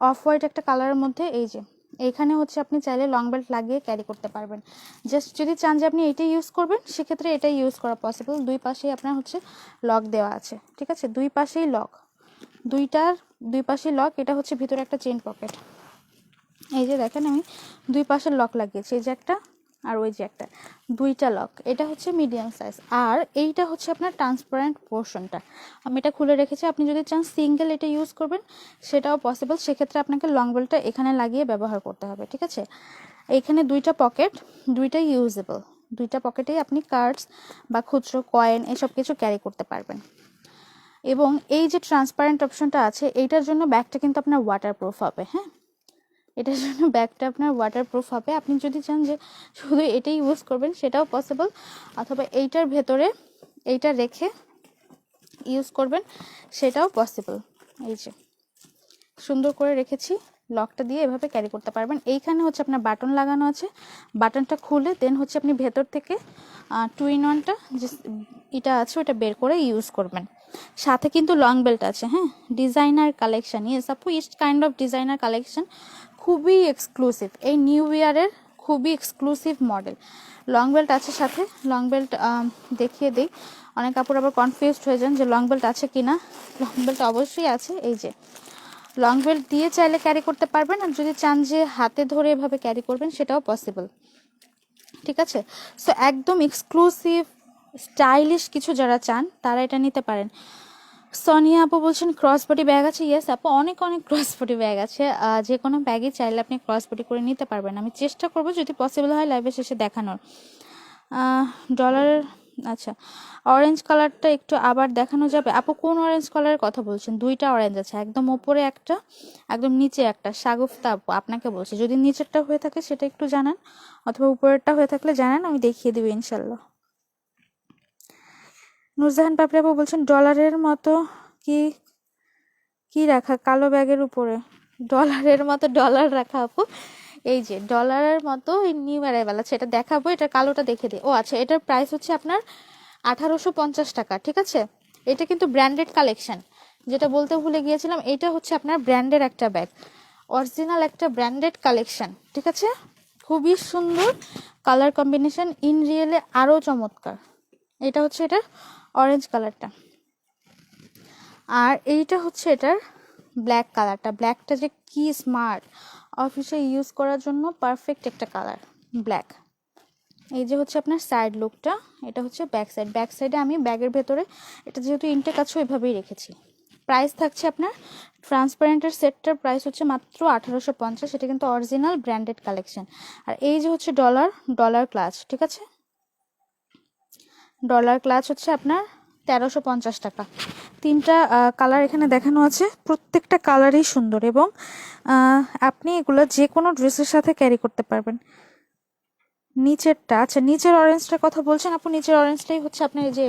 অফ হোয়াইট একটা কালারের মধ্যে। এই যে এইখানে হচ্ছে আপনি চাইলে লং বেল্ট লাগিয়ে ক্যারি করতে পারবেন। জাস্ট যদি চান যে আপনি এইটাই ইউজ করবেন, সেক্ষেত্রে এটাই ইউজ করা পসিবল। দুই পাশেই আপনার হচ্ছে লক দেওয়া আছে, ঠিক আছে। দুই পাশেই লক, দুই পাশেই লক। এটা হচ্ছে ভিতরে একটা চেইন পকেট। এই যে দেখেন, আমি দুই পাশের লক লাগিয়েছি, এই যে একটা আর ওই যে একটা, দুইটা লক। এটা হচ্ছে মিডিয়াম সাইজ। আর এইটা হচ্ছে আপনার ট্রান্সপারেন্ট পোর্শনটা, আমি এটা খুলে রেখেছি। আপনি যদি চান সিঙ্গেল এটা ইউজ করবেন সেটাও পসিবল, সেক্ষেত্রে আপনাকে লং বেল্টটা এখানে লাগিয়ে ব্যবহার করতে হবে, ঠিক আছে। এইখানে দুইটা পকেট, দুইটাই ইউজেবল। দুইটা পকেটেই আপনি কার্ডস বা খুচরো কয়েন এসব কিছু ক্যারি করতে পারবেন। এবং এই যে ট্রান্সপারেন্ট অপশনটা আছে, এইটার জন্য ব্যাগটা কিন্তু আপনার ওয়াটারপ্রুফ হবে, হ্যাঁ। এটার জন্য ব্যাগটা আপনার ওয়াটারপ্রুফ হবে। আপনি যদি চান যে শুধু এটাই ইউজ করবেন সেটাও পসিবল, অথবা এইটার ভেতরে এইটা রেখে ইউজ করবেন সেটাও পসিবল। এই যে সুন্দর করে রেখেছি, লকটা দিয়ে এভাবে ক্যারি করতে পারবেন। এইখানে হচ্ছে আপনার বাটন লাগানো আছে, বাটনটা খুলে দেন হচ্ছে আপনি ভেতর থেকে 2 in 1টা যে এটা আছে ওটা বের করে ইউজ করবেন। সাথে কিন্তু লং বেল্ট আছে, হ্যাঁ। ডিজাইনার কালেকশন, ইয়েস আপু, east kind of designer collection, খুবই এক্সক্লুসিভ। এই নিউ ইয়ারের খুবই এক্সক্লুসিভ মডেল। লং বেল্ট আছে সাথে। লং বেল্ট দেখিয়ে দিই, অনেক কাপড় আবার কনফিউজড হয়ে যান যে লং বেল্ট আছে কিনা। লং বেল্ট অবশ্যই আছে। এই যে লং বেল্ট দিয়ে চাইলে ক্যারি করতে পারবেন, আর যদি চান যে হাতে ধরে এভাবে ক্যারি করবেন সেটাও পসিবল, ঠিক আছে। সো একদম এক্সক্লুসিভ স্টাইলিশ কিছু যারা চান তারা এটা নিতে পারেন। সোনিয়া আপু বলছেন ক্রস বডি ব্যাগ আছে। ইয়েস আপু, অনেক অনেক ক্রস বডি ব্যাগ আছে। যে কোনো ব্যাগই চাইলে আপনি ক্রস বডি করে নিতে পারবেন। আমি চেষ্টা করব যদি পসিবল হয় লাইভে শেষে দেখানোর। ডলারের, আচ্ছা, অরেঞ্জ কালারটা একটু আবার দেখানো যাবে আপু? কোন অরেঞ্জ কালারের কথা বলছেন? দুইটা অরেঞ্জ আছে, একদম ওপরে একটা, একদম নিচে একটা। শাগুফতা আপু আপনাকে বলছে, যদি নিচেরটা হয়ে থাকে সেটা একটু জানান, অথবা উপরেরটা হয়ে থাকলে জানান, আমি দেখিয়ে দেবো ইনশাল্লাহ। নুরজাহান পাপড়ি আপু বলছেন ডলারের মতো কি কি রাখা কালো ব্যাগের উপরে? ডলারের মতো ডলার রাখা আপু? এই যে ডলারের মতো নিউ অ্যারাইভাল আছে, এটা দেখাবো। এটা কালোটা দেখে দিই। ও আচ্ছা, এটার প্রাইস হচ্ছে আপনার 1850 টাকা, ঠিক আছে। এটা কিন্তু ব্র্যান্ডেড কালেকশন, যেটা বলতে ভুলে গিয়েছিলাম। এটা হচ্ছে আপনার ব্র্যান্ডের একটা ব্যাগ, অরিজিনাল একটা ব্র্যান্ডেড কালেকশন, ঠিক আছে? খুবই সুন্দর কালার কম্বিনেশন, ইন রিয়েলে আরও চমৎকার। এটা হচ্ছে এটার অরেঞ্জ কালারটা, আর এইটা হচ্ছে এটার ব্ল্যাক কালারটা। ব্ল্যাকটা যে কি স্মার্ট, অফিসে ইউজ করার জন্য পারফেক্ট একটা কালার ব্ল্যাক। এই যে হচ্ছে আপনার সাইড লুকটা, এটা হচ্ছে ব্যাক সাইড। ব্যাক সাইডে আমি ব্যাগের ভেতরে এটা যেহেতু ইনটেক আছে ওইভাবেই রেখেছি। প্রাইস থাকছে আপনার ট্রান্সপারেন্টের সেটটার প্রাইস হচ্ছে মাত্র 1850। এটা কিন্তু অরিজিনাল ব্র্যান্ডেড কালেকশন। আর এই যে হচ্ছে ডলার ক্লাচ, ঠিক আছে? ডলার ক্লাচ হচ্ছে আপনার 1350 টাকা। তিনটা কালার এখানে দেখানো আছে, প্রত্যেকটা কালারই সুন্দর এবং আপনি এগুলো যে কোনো ড্রেসের সাথে ক্যারি করতে পারবেন। নিচেরটা, আচ্ছা নিচের অরেঞ্জটার কথা বলছেন আপু? নিচের অরেঞ্জটাই হচ্ছে আপনার এই যে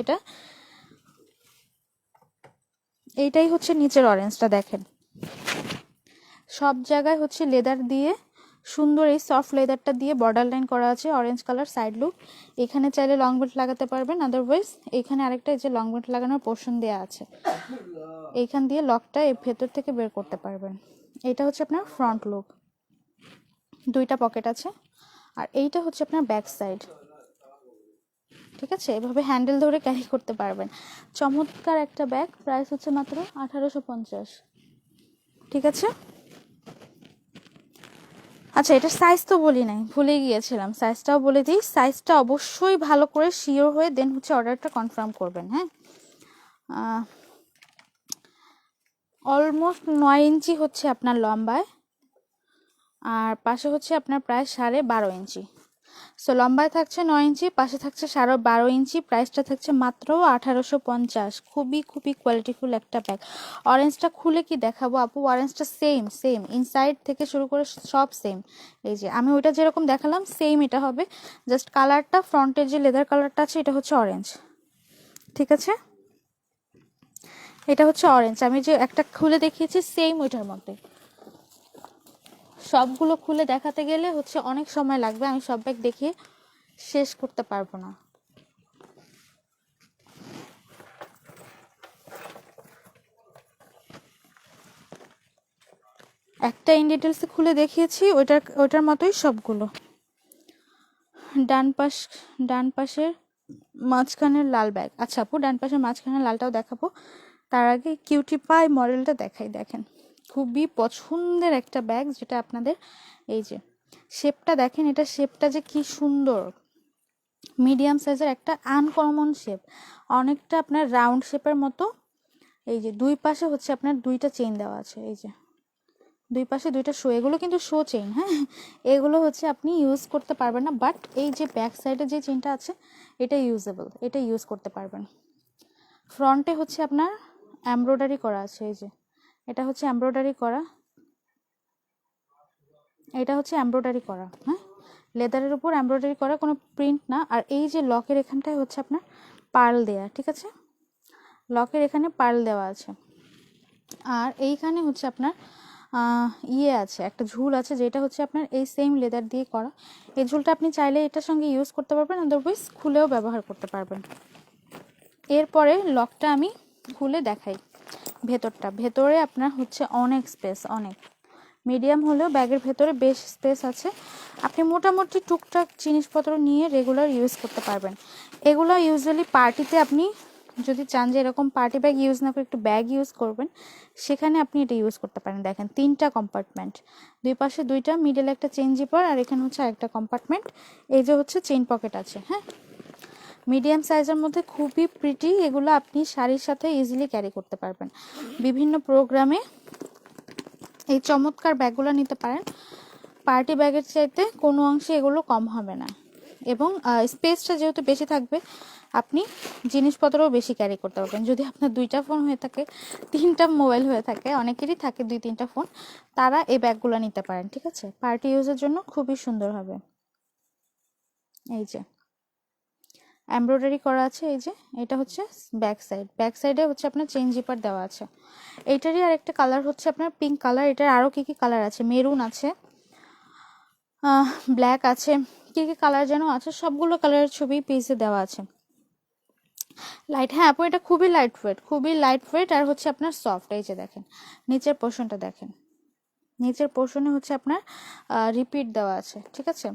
এইটাই হচ্ছে নিচের অরেঞ্জটা। দেখেন সব জায়গায় হচ্ছে লেদার দিয়ে সুন্দর, এই সফট লেদারটা দিয়ে বর্ডার লাইন করা আছে, অরেঞ্জ কালার সাইড লুক। এখানে চাইলে লং বেল্ট লাগাতে পারবেন, আদারওয়াইজ এখানে আরেকটা এই যে লং বেল্ট লাগানোর পোর্শন দেওয়া আছে, এইখান দিয়ে লকটা এই ভেতর থেকে বের করতে পারবেন। এটা হচ্ছে আপনার ফ্রন্ট লুক, দুইটা পকেট আছে। আর এইটা হচ্ছে আপনার ব্যাক সাইড, ঠিক আছে? এভাবে হ্যান্ডেল ধরে ক্যারি করতে পারবেন। চমৎকার একটা ব্যাগ, প্রাইস হচ্ছে মাত্র 1850, ঠিক আছে? আচ্ছা এটার সাইজ তো বলি নাই, ভুলে গিয়েছিলাম, সাইজটাও বলে দিই। সাইজটা অবশ্যই ভালো করে শিওর হয়ে দেন হচ্ছে অর্ডারটা কনফার্ম করবেন। হ্যাঁ, অলমোস্ট 9 ইঞ্চি হচ্ছে আপনার লম্বায়, আর পাশে হচ্ছে আপনার প্রায় 12.5 ইঞ্চি। সো লম্বায় থাকছে 9 ইঞ্চি, পাশে থাকছে 12.5 ইঞ্চি। প্রাইসটা থাকছে মাত্র 1850। খুবই খুবই কোয়ালিটিফুল একটা ব্যাগ। অরেঞ্জটা খুলে কি দেখাবো আপু? অরেঞ্জটা সেম ইনসাইড থেকে শুরু করে সব সেম। এই যে আমি ওইটা যেরকম দেখালাম সেম এটা হবে, জাস্ট কালারটা ফ্রন্টের যে লেদার কালারটা আছে এটা হচ্ছে অরেঞ্জ, ঠিক আছে? এটা হচ্ছে অরেঞ্জ, আমি যে একটা খুলে দেখিয়েছি সেম ওইটার মধ্যে। সবগুলো খুলে দেখাতে গেলে হচ্ছে অনেক সময় লাগবে, আমি সব ব্যাগ দেখিয়ে শেষ করতে পারবো না। একটা ইন ডিটেলসে খুলে দেখিয়েছি, ওইটার মতোই সবগুলো। ডান পাশের মাঝখানের লাল ব্যাগ। আচ্ছা আপু ডান পাশের মাঝখানের লালটাও দেখাবো, তার আগে কিউটি পাই মডেলটা দেখাই। দেখেন খুবই পছন্দের একটা ব্যাগ, যেটা আপনাদের এই যে শেপটা দেখেন, এটা শেপটা যে কি সুন্দর, মিডিয়াম সাইজের একটা আনকমন শেপ, অনেকটা আপনার রাউন্ড শেপের মতো। এই যে দুই পাশে হচ্ছে আপনার দুইটা চেইন দেওয়া আছে, এই যে দুই পাশে দুইটা শো, এগুলো কিন্তু শো চেইন। হ্যাঁ, এগুলো হচ্ছে আপনি ইউজ করতে পারবেন না, বাট এই যে ব্যাক সাইডে যে চেইনটা আছে এটা ইউজেবল, এটা ইউজ করতে পারবেন। ফ্রন্টে হচ্ছে আপনার এমব্রয়ডারি করা আছে, এই যে এটা হচ্ছে এমব্রয়ডারি করা, এটা হচ্ছে এমব্রয়ডারি করা। হ্যাঁ, লেদারের উপর এমব্রয়ডারি করা, কোনো প্রিন্ট না। আর এই যে লকের এখানটায় হচ্ছে আপনার পার্ল দেয়া, ঠিক আছে? লকের এখানে পার্ল দেওয়া আছে। আর এইখানে হচ্ছে আপনার ইয়ে আছে, একটা ঝুল আছে, যেটা হচ্ছে আপনার এই সেম লেদার দিয়ে করা। এই ঝুলটা আপনি চাইলে এটার সঙ্গে ইউজ করতে পারবেন, আদারওয়াইজ খুলেও ব্যবহার করতে পারবেন। এরপরে লকটা আমি খুলে দেখাই। ভেতরে আপনার হচ্ছে অনেক স্পেস, অনেক মিডিয়াম হলেও ব্যাগের ভেতরে বেশ স্পেস আছে। আপনি মোটামুটি টুকটাক জিনিসপত্র নিয়ে রেগুলার ইউজ করতে পারবেন। এগুলো ইউজুয়ালি পার্টিতে আপনি যদি চান যে এরকম পার্টি ব্যাগ ইউজ না করে একটু ব্যাগ ইউজ করবেন, সেখানে আপনি এটা ইউজ করতে পারেন। দেখেন তিনটা কম্পার্টমেন্ট, দুই পাশে দুইটা, মিডলে একটা চেইন জিপার, আর এখানে হচ্ছে আরেকটা কম্পার্টমেন্ট। এই যে হচ্ছে চেইন পকেট আছে। হ্যাঁ, মিডিয়াম সাইজের মধ্যে খুবই প্রিটি। এগুলো আপনি শাড়ির সাথে ইজিলি ক্যারি করতে পারবেন বিভিন্ন প্রোগ্রামে। এই চমৎকার ব্যাগগুলো নিতে পারেন, পার্টি ব্যাগের চাইতে কোনো অংশে এগুলো কম হবে না, এবং স্পেসটা যেহেতু বেশি থাকবে আপনি জিনিসপত্রও বেশি ক্যারি করতে পারবেন। যদি আপনার দুইটা ফোন হয়ে থাকে, তিনটা মোবাইল হয়ে থাকে, অনেকেরই থাকে 2-3টা ফোন, তারা এই ব্যাগগুলো নিতে পারেন, ঠিক আছে? পার্টি ইউজের জন্য খুবই সুন্দর হবে। এই যে এমব্রয়ডারি করা আছে, এই যে এটা হচ্ছে ব্যাক সাইডে হচ্ছে আপনার চেইন জিপার দেওয়া আছে। এইটারই আরেকটা কালার হচ্ছে আপনার পিঙ্ক কালার। এটার আরও কী কী কালার আছে, মেরুন আছে, ব্ল্যাক আছে, কী কী কালার যেন আছে, সবগুলো কালারের ছবি পেজে দেওয়া আছে। লাইট, হ্যাঁ আপু এটা খুবই লাইট ওয়েট, আর হচ্ছে আপনার সফট। এই যে দেখেন নিচের পোর্শনটা দেখেন, নিচের পোর্শনে হচ্ছে আপনার রিপিট দেওয়া আছে, ঠিক আছে।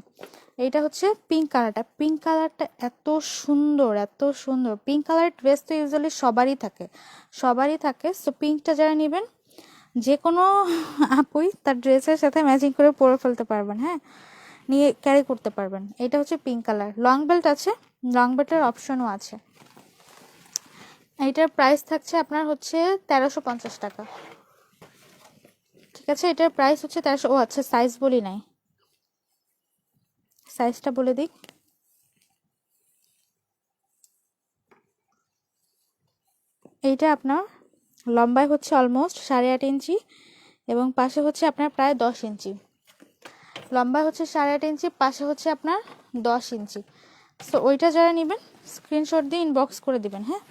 এইটা হচ্ছে পিঙ্ক কালারটা, পিঙ্ক কালারটা এত সুন্দর, এত সুন্দর। পিঙ্ক কালারের ড্রেস তো ইউজুয়ালি সবারই থাকে। সো পিঙ্কটা যারা নেবেন, যে কোনো আপুই তার ড্রেসের সাথে ম্যাচিং করে পরে ফেলতে পারবেন, হ্যাঁ, নিয়ে ক্যারি করতে পারবেন। এটা হচ্ছে পিঙ্ক কালার, লং বেল্ট আছে, লং বেল্টের অপশনও আছে। এইটার প্রাইস থাকছে আপনার হচ্ছে 1350 টাকা, ঠিক আছে। এটার প্রাইস হচ্ছে 1300। ও আচ্ছা, সাইজ বলি নাই, সাইজটা বলে দিই। এইটা আপনার লম্বায় হচ্ছে অলমোস্ট 8.5 ইঞ্চি এবং পাশে হচ্ছে আপনার প্রায় 10 ইঞ্চি। লম্বায় হচ্ছে 8.5 ইঞ্চি, পাশে হচ্ছে আপনার 10 ইঞ্চি। সো ওইটা যারা নেবেন স্ক্রিনশট দিয়ে ইনবক্স করে দিবেন, হ্যাঁ।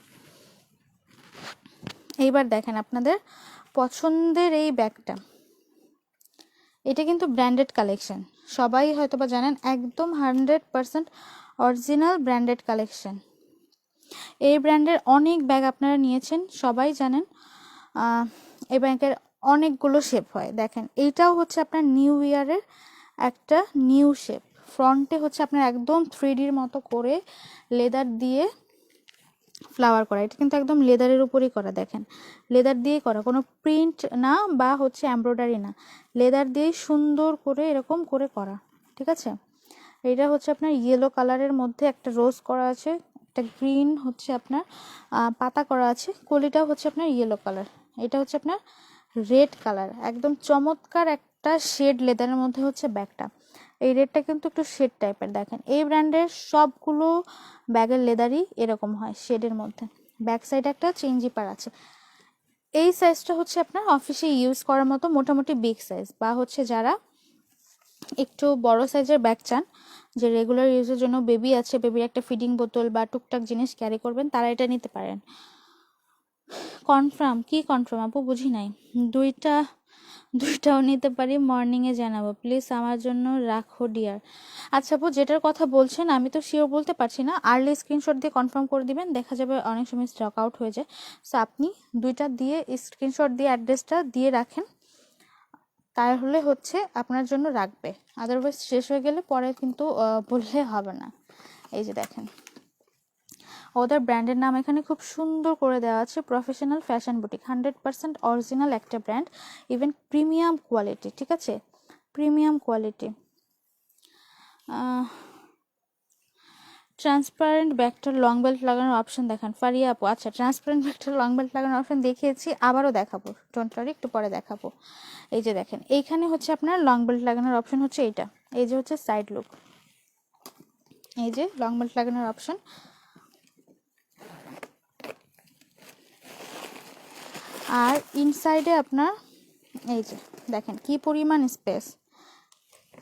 এইবার দেখেন আপনাদের পছন্দের এই ব্যাগটা, এটা কিন্তু ব্র্যান্ডেড কালেকশন, সবাই হয়তো বা জানেন, একদম 100% অরিজিনাল ব্র্যান্ডেড কালেকশন। এই ব্র্যান্ডের অনেক ব্যাগ আপনারা নিয়েছেন, সবাই জানেন। এই ব্যাগের অনেকগুলো শেপ হয়। দেখেন এইটাও হচ্ছে আপনার নিউ ইয়ারের একটা নিউ শেপ। ফ্রন্টে হচ্ছে আপনার একদম 3Dর মতো করে লেদার দিয়ে ফ্লাওয়ার করা। এটা কিন্তু একদম লেদারের উপরই করা, দেখেন লেদার দিয়েই করা, কোনো প্রিন্ট না বা হচ্ছে এমব্রয়ডারি না, লেদার দিয়েই সুন্দর করে এরকম করে করা, ঠিক আছে। এটা হচ্ছে আপনার ইয়েলো কালারের মধ্যে একটা রোজ করা আছে, একটা গ্রিন হচ্ছে আপনার পাতা করা আছে, কলিটাও হচ্ছে আপনার ইয়েলো কালার, এটা হচ্ছে আপনার রেড কালার। একদম চমৎকার একটা শেড লেদারের মধ্যে হচ্ছে ব্যাগটা। এই রেডটা কিন্তু একটু শেড টাইপের। দেখেন এই ব্র্যান্ডের সবগুলো ব্যাগের লেদারই এরকম হয় শেডের মধ্যে। ব্যাক সাইডে একটা চেন জিপার আছে। এই সাইজটা হচ্ছে আপনার অফিসে ইউজ করার মতো মোটামুটি বিগ সাইজ, বা হচ্ছে যারা একটু বড় সাইজের ব্যাগ চান, যে রেগুলার ইউজের জন্য বেবি আছে, বেবির একটা ফিডিং বোতল বা টুকটাক জিনিস ক্যারি করবেন, তারা এটা নিতে পারেন। কনফার্ম? কি কনফার্ম আপু, বুঝি নাই। দুইটাও নিতে পারি, মর্নিংয়ে জানাবো প্লিজ, আমার জন্য রাখো ডিয়ার। আচ্ছা আপু, যেটার কথা বলছেন আমি তো শিওর বলতে পারছি না, আর্লি স্ক্রিনশট দিয়ে কনফার্ম করে দিবেন, দেখা যাবে অনেক সময় স্টক আউট হয়ে যায়। সো আপনি দুইটা দিয়ে স্ক্রিনশট দিয়ে অ্যাড্রেসটা দিয়ে রাখেন, তাহলে হচ্ছে আপনার জন্য রাখবে। আদারওয়াইজ শেষ হয়ে গেলে পরে কিন্তু বললে হবে না। এই যে দেখেন ওদের ব্র্যান্ডের নাম এখানে খুব সুন্দর করে দেওয়া আছে, প্রফেশনাল ফ্যাশন বুটিক, 100% অরিজিনাল একটা ব্র্যান্ড, ইভেন প্রিমিয়াম কোয়ালিটি, ঠিক আছে, প্রিমিয়াম কোয়ালিটি। ট্রান্সপারেন্ট ব্যাগটার লং বেল্ট লাগানোর অপশন দেখান ফারিয়া আপু। আচ্ছা, ট্রান্সপারেন্ট ব্যাগটার লং বেল্ট লাগানোর অপশন দেখিয়েছি, আবারও দেখাবো, ডোন্ট ওয়ারি, একটু পরে দেখাবো। এই যে দেখেন এইখানে হচ্ছে আপনার লং বেল্ট লাগানোর অপশন হচ্ছে এইটা, এই যে হচ্ছে সাইড লুক, এই যে লং বেল্ট লাগানোর অপশন। আর ইনসাইডে আপনার এই যে দেখেন কি পরিমাণ স্পেস,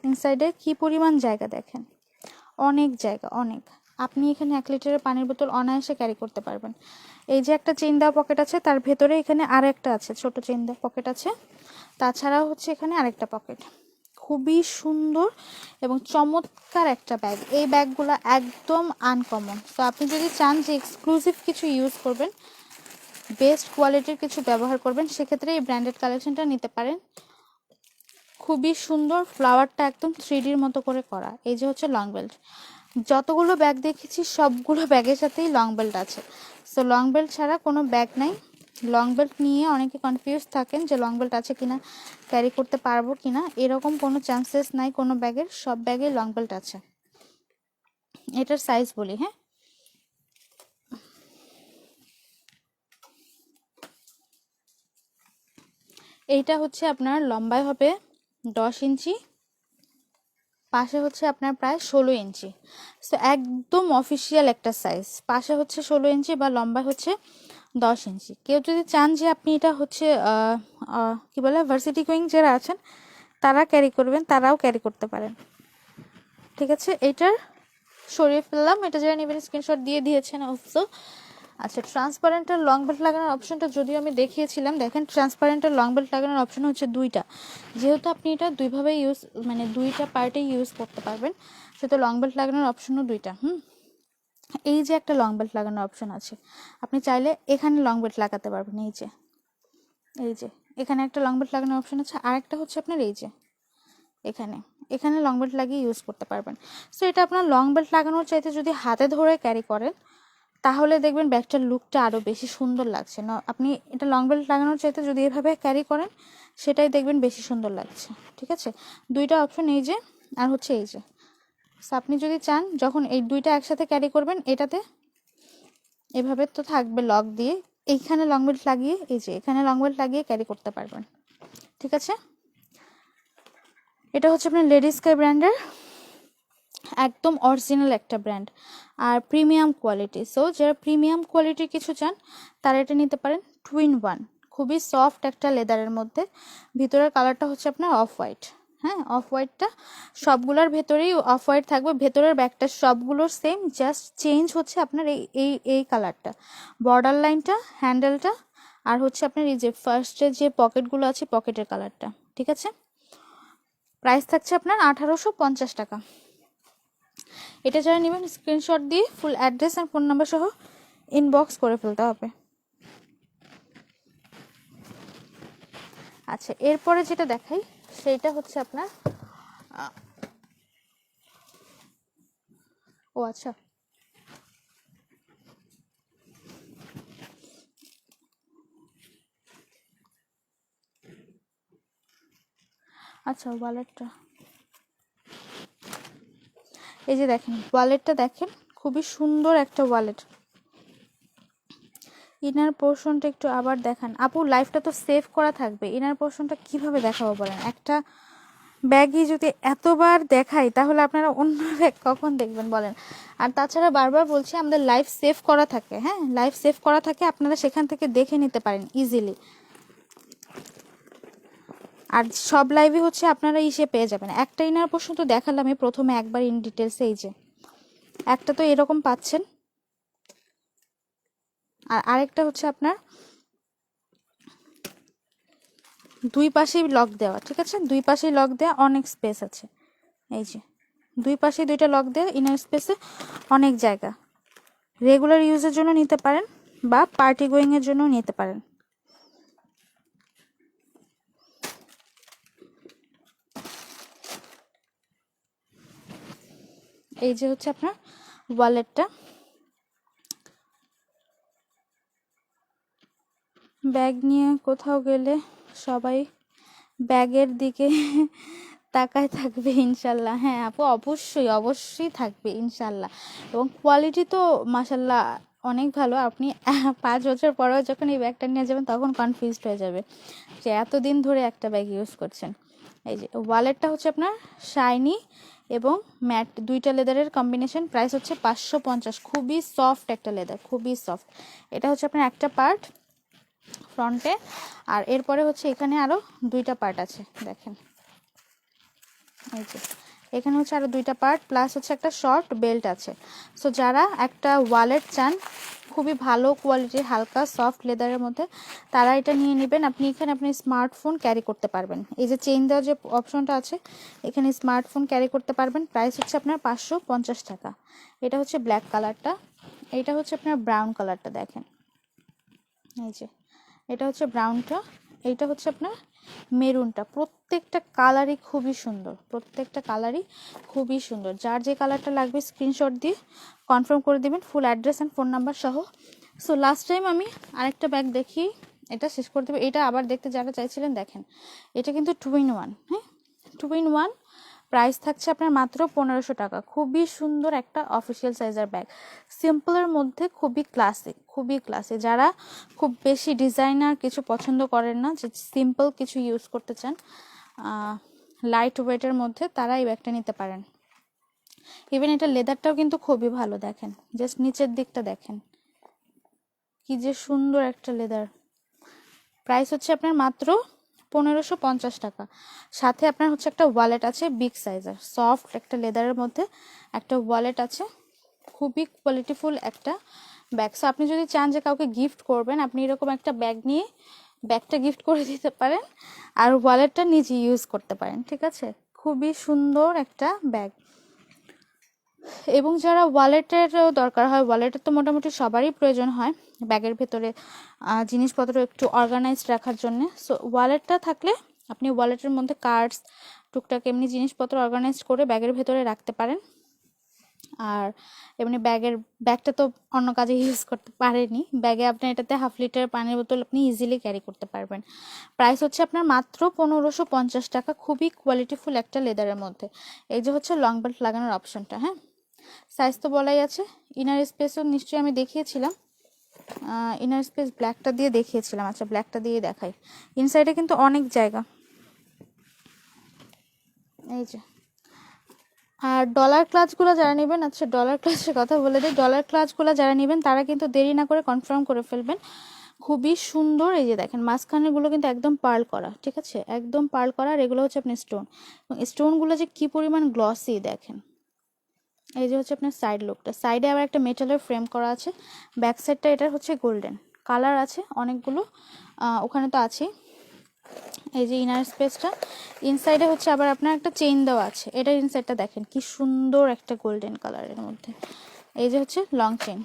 ইনসাইডে কি পরিমাণ জায়গা, দেখেন অনেক জায়গা, অনেক। আপনি এখানে 1 লিটারের পানির বোতল অনায়াসে ক্যারি করতে পারবেন। এই যে একটা চেইন দেওয়া পকেট আছে, তার ভেতরে এখানে আরেকটা আছে, ছোট চেইন দেওয়া পকেট আছে, তাছাড়াও হচ্ছে এখানে আরেকটা পকেট। খুবই সুন্দর এবং চমৎকার একটা ব্যাগ। এই ব্যাগগুলো একদম আনকমন। তো আপনি যদি চান যে এক্সক্লুসিভ কিছু ইউজ করবেন, বেস্ট কোয়ালিটির কিছু ব্যবহার করবেন, সেক্ষেত্রে এই ব্র্যান্ডেড কালেকশনটা নিতে পারেন। খুবই সুন্দর, ফ্লাওয়ারটা একদম 3Dর মতো করে করা। এই যে হচ্ছে লং বেল্ট, যতগুলো ব্যাগ দেখেছি সবগুলো ব্যাগের সাথেই লং বেল্ট আছে। সো লং বেল্ট ছাড়া কোনো ব্যাগ নাই। লং বেল্ট নিয়ে অনেকে কনফিউজ থাকেন যে লং বেল্ট আছে কিনা, ক্যারি করতে পারবো কিনা, এরকম কোনো চান্সেস নাই কোনো ব্যাগের, সব ব্যাগে লং বেল্ট আছে। এটার সাইজ বলি, হ্যাঁ, এইটা হচ্ছে আপনার লম্বায় হবে 10 ইঞ্চি, পাশে হচ্ছে আপনার প্রায় 16 ইঞ্চি। সো একদম অফিসিয়াল একটা সাইজ, পাশে হচ্ছে 16 ইঞ্চি বা লম্বায় হচ্ছে 10 ইঞ্চি। কেউ যদি চান যে আপনি এটা হচ্ছে কি বলে ভার্সিটি গোয়িং যারা আছেন তারা ক্যারি করবেন, তারাও ক্যারি করতে পারেন, ঠিক আছে। এটার সরিয়ে ফেললাম, এটা যারা নেবেন স্ক্রিনশট দিয়ে দিয়েছেন অবশ্য। আচ্ছা, ট্রান্সপারেন্টের লং বেল্ট লাগানোর অপশনটা যদিও আমি দেখিয়েছিলাম, দেখেন ট্রান্সপারেন্টের লং বেল্ট লাগানোর অপশন হচ্ছে দুইটা, যেহেতু আপনি এটা দুইভাবে ইউজ, মানে দুইটা পার্টে ইউজ করতে পারবেন, সেহেতু লং বেল্ট লাগানোর অপশনও দুইটা। এই যে একটা লং বেল্ট লাগানোর অপশন আছে, আপনি চাইলে এখানে লং বেল্ট লাগাতে পারবেন, এই যে এখানে একটা লং বেল্ট লাগানোর অপশন আছে, আর একটা হচ্ছে আপনার এই যে এখানে এখানে লং বেল্ট লাগিয়ে ইউজ করতে পারবেন। সো এটা আপনার লং বেল্ট লাগানোর চাইতে যদি হাতে ধরে ক্যারি করেন তাহলে দেখবেন ব্যাগটার লুকটা আরও বেশি সুন্দর লাগছে না। আপনি এটা লং বেল্ট লাগানোর চাইতে যদি এভাবে ক্যারি করেন সেটাই দেখবেন বেশি সুন্দর লাগছে। ঠিক আছে, দুইটা অপশন এই যে আর হচ্ছে এই যে। সো আপনি যদি চান যখন এই দুইটা একসাথে ক্যারি করবেন, এটাতে এভাবে তো থাকবে লক দিয়ে, এইখানে লং বেল্ট লাগিয়ে এই যে এখানে লং বেল্ট লাগিয়ে ক্যারি করতে পারবেন। ঠিক আছে, এটা হচ্ছে আপনার লেডি স্কাই ব্র্যান্ডের একদম অরিজিনাল একটা ব্র্যান্ড আর প্রিমিয়াম কোয়ালিটি। সো যারা প্রিমিয়াম কোয়ালিটির কিছু চান তারা এটা নিতে পারেন। 2 in 1, খুবই সফট একটা লেদারের মধ্যে, ভিতরের কালারটা হচ্ছে আপনার অফ হোয়াইট। হ্যাঁ, অফ হোয়াইটটা সবগুলোর ভেতরেই অফ হোয়াইট থাকবে, ভেতরের ব্যাগটা সবগুলোর সেম, জাস্ট চেঞ্জ হচ্ছে আপনার এই এই এই কালারটা, বর্ডার লাইনটা, হ্যান্ডেলটা, আর হচ্ছে আপনার এই যে ফার্স্টে যে পকেটগুলো আছে পকেটের কালারটা। ঠিক আছে, প্রাইস থাকছে আপনার 1850 টাকা। এটা যারা নেবেন স্ক্রিনশট দিয়ে ফুল অ্যাড্রেস আর ফোন নাম্বার সহ ইনবক্স করে ফেলতে হবে। আচ্ছা, এরপরে যেটা দেখাই সেইটা হচ্ছে আপনার ও আচ্ছা আচ্ছা ওয়ালেটটা এই যে দেখেন, ওয়ালেটটা দেখেন, খুবই সুন্দর একটা ওয়ালেট। ইনার পোর্শনটা একটু আবার দেখান আপু, লাইফটা তো সেভ করা থাকবে, ইনার পোর্শনটা কিভাবে দেখাবো বলেন? একটা ব্যাগই যদি এতবার দেখাই তাহলে আপনারা অন্য ব্যাগ কখন দেখবেন বলেন? আর তাছাড়া বারবার বলছি আমাদের লাইফ সেভ করা থাকে, হ্যাঁ লাইফ সেভ করা থাকে, আপনারা সেখান থেকে দেখে নিতে পারেন ইজিলি। আর সব লাইভই হচ্ছে আপনারা ইসে পেয়ে যাবেন। একটা ইনার পোর্শন তো দেখালাম আমি প্রথমে একবার ইন ডিটেলসে, এই যে একটা তো এরকম পাচ্ছেন, আর আরেকটা হচ্ছে আপনার দুই পাশেই লক দেওয়া। ঠিক আছে, দুই পাশেই লক দেওয়া, অনেক স্পেস আছে। এই যে দুই পাশে দুইটা লক দেওয়া, ইনার স্পেসে অনেক জায়গা। রেগুলার ইউজের জন্য নিতে পারেন বা পার্টি গোয়িংয়ের জন্য নিতে পারেন। এই যে হচ্ছে আপনার ওয়ালেটটা। ব্যাগ নিয়ে কোথাও গেলে সবাই ব্যাগের দিকে তাকায় থাকবে ইনশাল্লাহ। হ্যাঁ আপু, অবশ্যই অবশ্যই থাকবে ইনশাল্লাহ। এবং কোয়ালিটি তো মাশাল্লাহ অনেক ভালো। আপনি 5 বছর পরেও যখন এই ব্যাগটা নিয়ে যাবেন তখন কনফিউজড হয়ে যাবে যে এতদিন ধরে একটা ব্যাগ ইউজ করছেন। এই যে ওয়ালেটটা হচ্ছে আপনার শাইনি এবং ম্যাট, দুইটা লেদারের কম্বিনেশন। প্রাইস হচ্ছে 550। খুবই সফট একটা লেদার, খুবই সফট। এটা হচ্ছে আপনার একটা পার্ট ফ্রন্টে, আর এরপরে হচ্ছে এখানে আরও দুইটা পার্ট আছে দেখেন। এই যে এখানে হচ্ছে আরও দুইটা পার্ট, প্লাস হচ্ছে একটা শর্ট বেল্ট আছে। সো যারা একটা ওয়ালেট চান খুবই ভালো কোয়ালিটির হালকা সফট লেদারের মধ্যে, তারা এটা নিয়ে নেবেন। আপনি এখানে আপনি স্মার্টফোন ক্যারি করতে পারবেন, এই যে চেইন দেওয়ার যে অপশনটা আছে এখানে স্মার্টফোন ক্যারি করতে পারবেন। প্রাইস হচ্ছে আপনার 550 টাকা। এটা হচ্ছে ব্ল্যাক কালারটা, এইটা হচ্ছে আপনার ব্রাউন কালারটা দেখেন। এই যে এটা হচ্ছে ব্রাউনটা, এইটা হচ্ছে আপনার মেরুনটা। প্রত্যেকটা কালারই খুবই সুন্দর, প্রত্যেকটা কালারই খুবই সুন্দর। যার যে কালারটা লাগবে স্ক্রিনশট দিয়ে কনফার্ম করে দেবেন full address and phone number সহ। সো লাস্ট টাইম আমি আরেকটা ব্যাগ দেখি, এটা শেষ করে দেবো। এটা আবার দেখতে যারা চাইছিলেন দেখেন, এটা কিন্তু 2 in 1। হ্যাঁ 2 in 1, প্রাইস থাকছে আপনার মাত্র 1500 টাকা। খুবই সুন্দর একটা অফিসিয়াল সাইজের ব্যাগ, সিম্পলের মধ্যে খুবই ক্লাসিক, খুবই ক্লাসিক। যারা খুব বেশি ডিজাইনার কিছু পছন্দ করেন না, যে সিম্পল কিছু ইউজ করতে চান লাইট ওয়েটের মধ্যে, তারা এই ব্যাগটা নিতে পারেন। ইভেন এটা লেদারটাও কিন্তু খুবই ভালো, দেখেন জাস্ট নিচের দিকটা দেখেন কি যে সুন্দর একটা লেদার। প্রাইস হচ্ছে আপনার মাত্র 1550 টাকা। সাথে আপনার হচ্ছে একটা ওয়ালেট আছে বিগ সাইজের, সফট একটা লেদারের মধ্যে একটা ওয়ালেট আছে, খুবই কোয়ালিটিফুল একটা ব্যাগ। সো আপনি যদি চান যে কাউকে গিফট করবেন, আপনি এরকম একটা ব্যাগ নিয়ে ব্যাগটা গিফট করে দিতে পারেন আর ওয়ালেটটা নিজে ইউজ করতে পারেন। ঠিক আছে, খুবই সুন্দর একটা ব্যাগ। এবং যারা ওয়ালেটেরও দরকার হয়, ওয়ালেটের তো মোটামুটি সবারই প্রয়োজন হয় ব্যাগের ভেতরে জিনিসপত্র একটু অর্গানাইজড রাখার জন্য। সো ওয়ালেটটা থাকলে আপনি ওয়ালেটের মধ্যে কার্ডস টুকটাক এমনি জিনিসপত্র অর্গানাইজ করে ব্যাগের ভেতরে রাখতে পারেন। আর এমনি ব্যাগটা তো অন্য কাজে ইউজ করতে পারেনি, ব্যাগে আপনি এটাতে 1/2 লিটার পানির বোতল আপনি ইজিলি ক্যারি করতে পারবেন। প্রাইস হচ্ছে আপনার মাত্র 1550 টাকা, খুবই কোয়ালিটিফুল একটা লেদারের মধ্যে। এই যে হচ্ছে লং বেল্ট লাগানোর অপশনটা। হ্যাঁ, সাইজ তো বলাই আছে। ইনার স্পেসও নিশ্চয়ই আমি দেখিয়েছিলাম, ইনার স্পেস ব্ল্যাকটা দিয়ে দেখিয়েছিলাম। আচ্ছা, ব্ল্যাকটা দিয়ে দেখাই। ইনসাইডে কিন্তু অনেক জায়গা, এই যে। আর ডলার ক্লাচগুলো যারা নেবেন, আচ্ছা ডলার ক্লাচের কথা বলে দিই, ডলার ক্লাচগুলো যারা নেবেন তারা কিন্তু দেরি না করে কনফার্ম করে ফেলবেন। খুবই সুন্দর, এই যে দেখেন মাঝখানেরগুলো কিন্তু একদম পার্ল করা, ঠিক আছে, একদম পার্ল করা। আর এগুলো হচ্ছে আপনার স্টোন, এবং স্টোনগুলো যে কী পরিমাণ গ্লসি দেখেন। এই যে হচ্ছে আপনার সাইড লুকটা, সাইডে আবার একটা মেটালের ফ্রেম করা আছে। ব্যাক সাইডটা এটার হচ্ছে গোল্ডেন কালার আছে অনেকগুলো, ওখানে তো আছেই। এই যে ইনার স্পেসটা, ইনসাইডে হচ্ছে আবার আপনার একটা চেইন দেওয়া আছে। এটার ইনসাইডটা দেখেন কি সুন্দর একটা গোল্ডেন কালারের মধ্যে। এই যে হচ্ছে লং চেইন।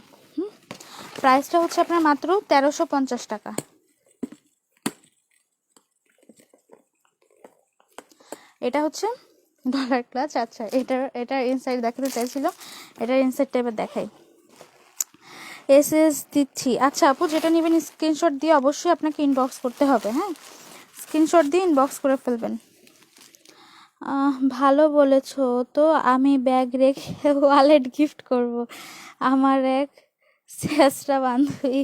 প্রাইসটা হচ্ছে আপনার মাত্র 1350 টাকা। এটা হচ্ছে ডলার ক্লাচ। আচ্ছা, এটার ইনসাইড দেখাতে চাইছিলাম, এটার ইনসাইডটা এবার দেখাই। এসএস দিচ্ছি। আচ্ছা আপু, যেটা নেবেন স্ক্রিনশট দিয়ে অবশ্যই আপনাকে ইনবক্স করতে হবে। হ্যাঁ, স্ক্রিনশট দিয়ে ইনবক্স করে ফেলবেন। ভালো বলেছো তো, আমি ব্যাগ রেখে ওয়ালেট গিফট করব আমার এক শেষরা বান্ধবী।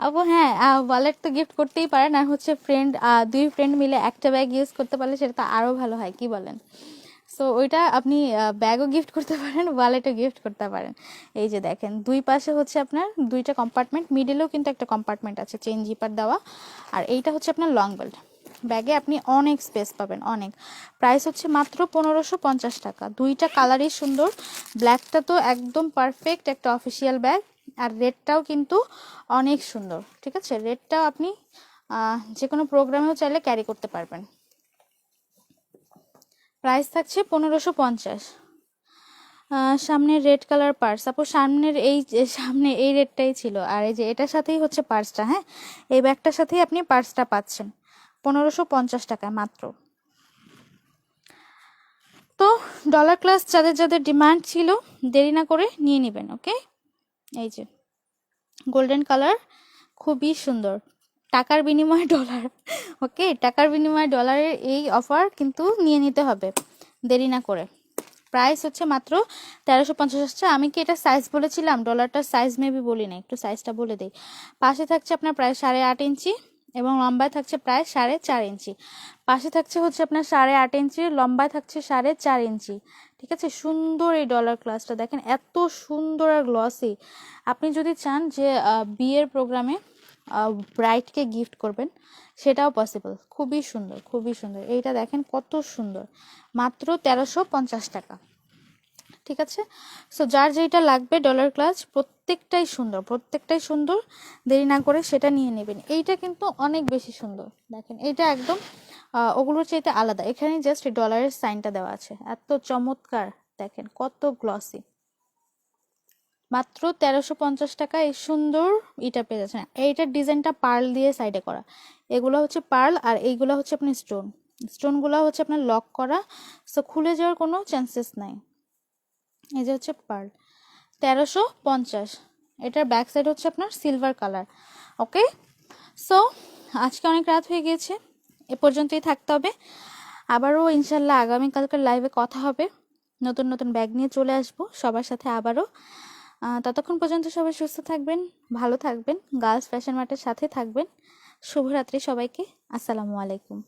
আপু হ্যাঁ, ওয়ালেট তো গিফট করতেই পারেন। আর হচ্ছে দুই ফ্রেন্ড মিলে একটা ব্যাগ ইউজ করতে পারলে সেটা তো আরও ভালো হয়, কি বলেন? সো ওইটা আপনি ব্যাগও গিফট করতে পারেন, ওয়ালেটও গিফট করতে পারেন। এই যে দেখেন দুই পাশে হচ্ছে আপনার দুইটা কম্পার্টমেন্ট, মিডলেও কিন্তু একটা কম্পার্টমেন্ট আছে চেইন জিপার দেওয়া। আর এইটা হচ্ছে আপনার লং বেল্ট। ব্যাগে আপনি অনেক স্পেস পাবেন, অনেক। প্রাইস হচ্ছে মাত্র 1550 টাকা। দুইটা কালারই সুন্দর, ব্ল্যাকটা তো একদম পারফেক্ট একটা অফিসিয়াল ব্যাগ, আর রেডটাও কিন্তু অনেক সুন্দর, ঠিক আছে। রেডটাও আপনি যে কোনো প্রোগ্রামেও চাইলে ক্যারি করতে পারবেন। প্রাইস থাকছে 1550। সামনের রেড কালার পার্স, সাপোজ সামনে এই রেডটাই ছিল, আর এই যে এটার সাথেই হচ্ছে পার্সটা। হ্যাঁ, এই ব্যাগটার সাথেই আপনি পার্সটা পাচ্ছেন 1550 টাকায় মাত্র। তো ডলার ক্লাস যাদের যাদের ডিমান্ড ছিল দেরি না করে নিয়ে নেবেন। ওকে, এই যে গোল্ডেন কালার, খুবই সুন্দর, টাকার বিনিময়ে ডলার। ওকে, টাকার বিনিময়ে ডলারের এই অফার কিন্তু নিয়ে নিতে হবে দেরি না করে। প্রাইস হচ্ছে মাত্র 1350 আসছে। আমি কি এটা সাইজ বলেছিলাম? ডলারটার সাইজ মেবি বলি না, একটু সাইজটা বলে দিই। পাশে থাকছে আপনার প্রায় 8.5 ইঞ্চি এবং লম্বায় থাকছে প্রায় 4.5 ইঞ্চি। পাশে থাকছে হচ্ছে আপনার 8.5 ইঞ্চি, লম্বায় থাকছে 4.5 ইঞ্চি। ঠিক আছে, সুন্দর এই ডলার ক্লাসটা দেখেন, এত সুন্দর আর গ্লসি। আপনি যদি চান যে বিয়ের প্রোগ্রামে ব্রাইডকে গিফট করবেন, সেটাও পসিবল। খুবই সুন্দর, খুবই সুন্দর। এইটা দেখেন কত সুন্দর, মাত্র 1350 টাকা। ঠিক আছে, সো যার যেটা লাগবে ডলার ক্লাচ, প্রত্যেকটাই সুন্দর, প্রত্যেকটাই সুন্দর। দেরি না করে সেটা নিয়ে নেবেন। এইটা কিন্তু অনেক বেশি সুন্দর, দেখেন এইটা একদম ওগুলোর চাইতে আলাদা। এখানে জাস্ট ডলারের সাইনটা দেওয়া আছে, এত চমৎকার দেখেন, কত গ্লসি। মাত্র 1350 টাকা এই সুন্দর এটা পেয়ে যাচ্ছেন। এইটার ডিজাইনটা পার্ল দিয়ে সাইডে করা, এগুলো হচ্ছে পার্ল, আর এইগুলো হচ্ছে আপনার স্টোনগুলো হচ্ছে আপনার লক করা, সো খুলে যাওয়ার কোনো চান্সেস নাই। এই যে হচ্ছে পার্ল, 1350। এটার ব্যাক সাইড হচ্ছে আপনার সিলভার কালার। ওকে, সো আজকে অনেক রাত হয়ে গিয়েছে, এ পর্যন্তই থাকতে হবে। আবারও ইনশাল্লাহ আগামীকালকার লাইভে কথা হবে, নতুন নতুন ব্যাগ নিয়ে চলে আসবো সবার সাথে আবারও। ততক্ষণ পর্যন্ত সবাই সুস্থ থাকবেন, ভালো থাকবেন, গার্লস ফ্যাশন মার্টের সাথে থাকবেন। শুভরাত্রি সবাইকে, আসসালামু আলাইকুম।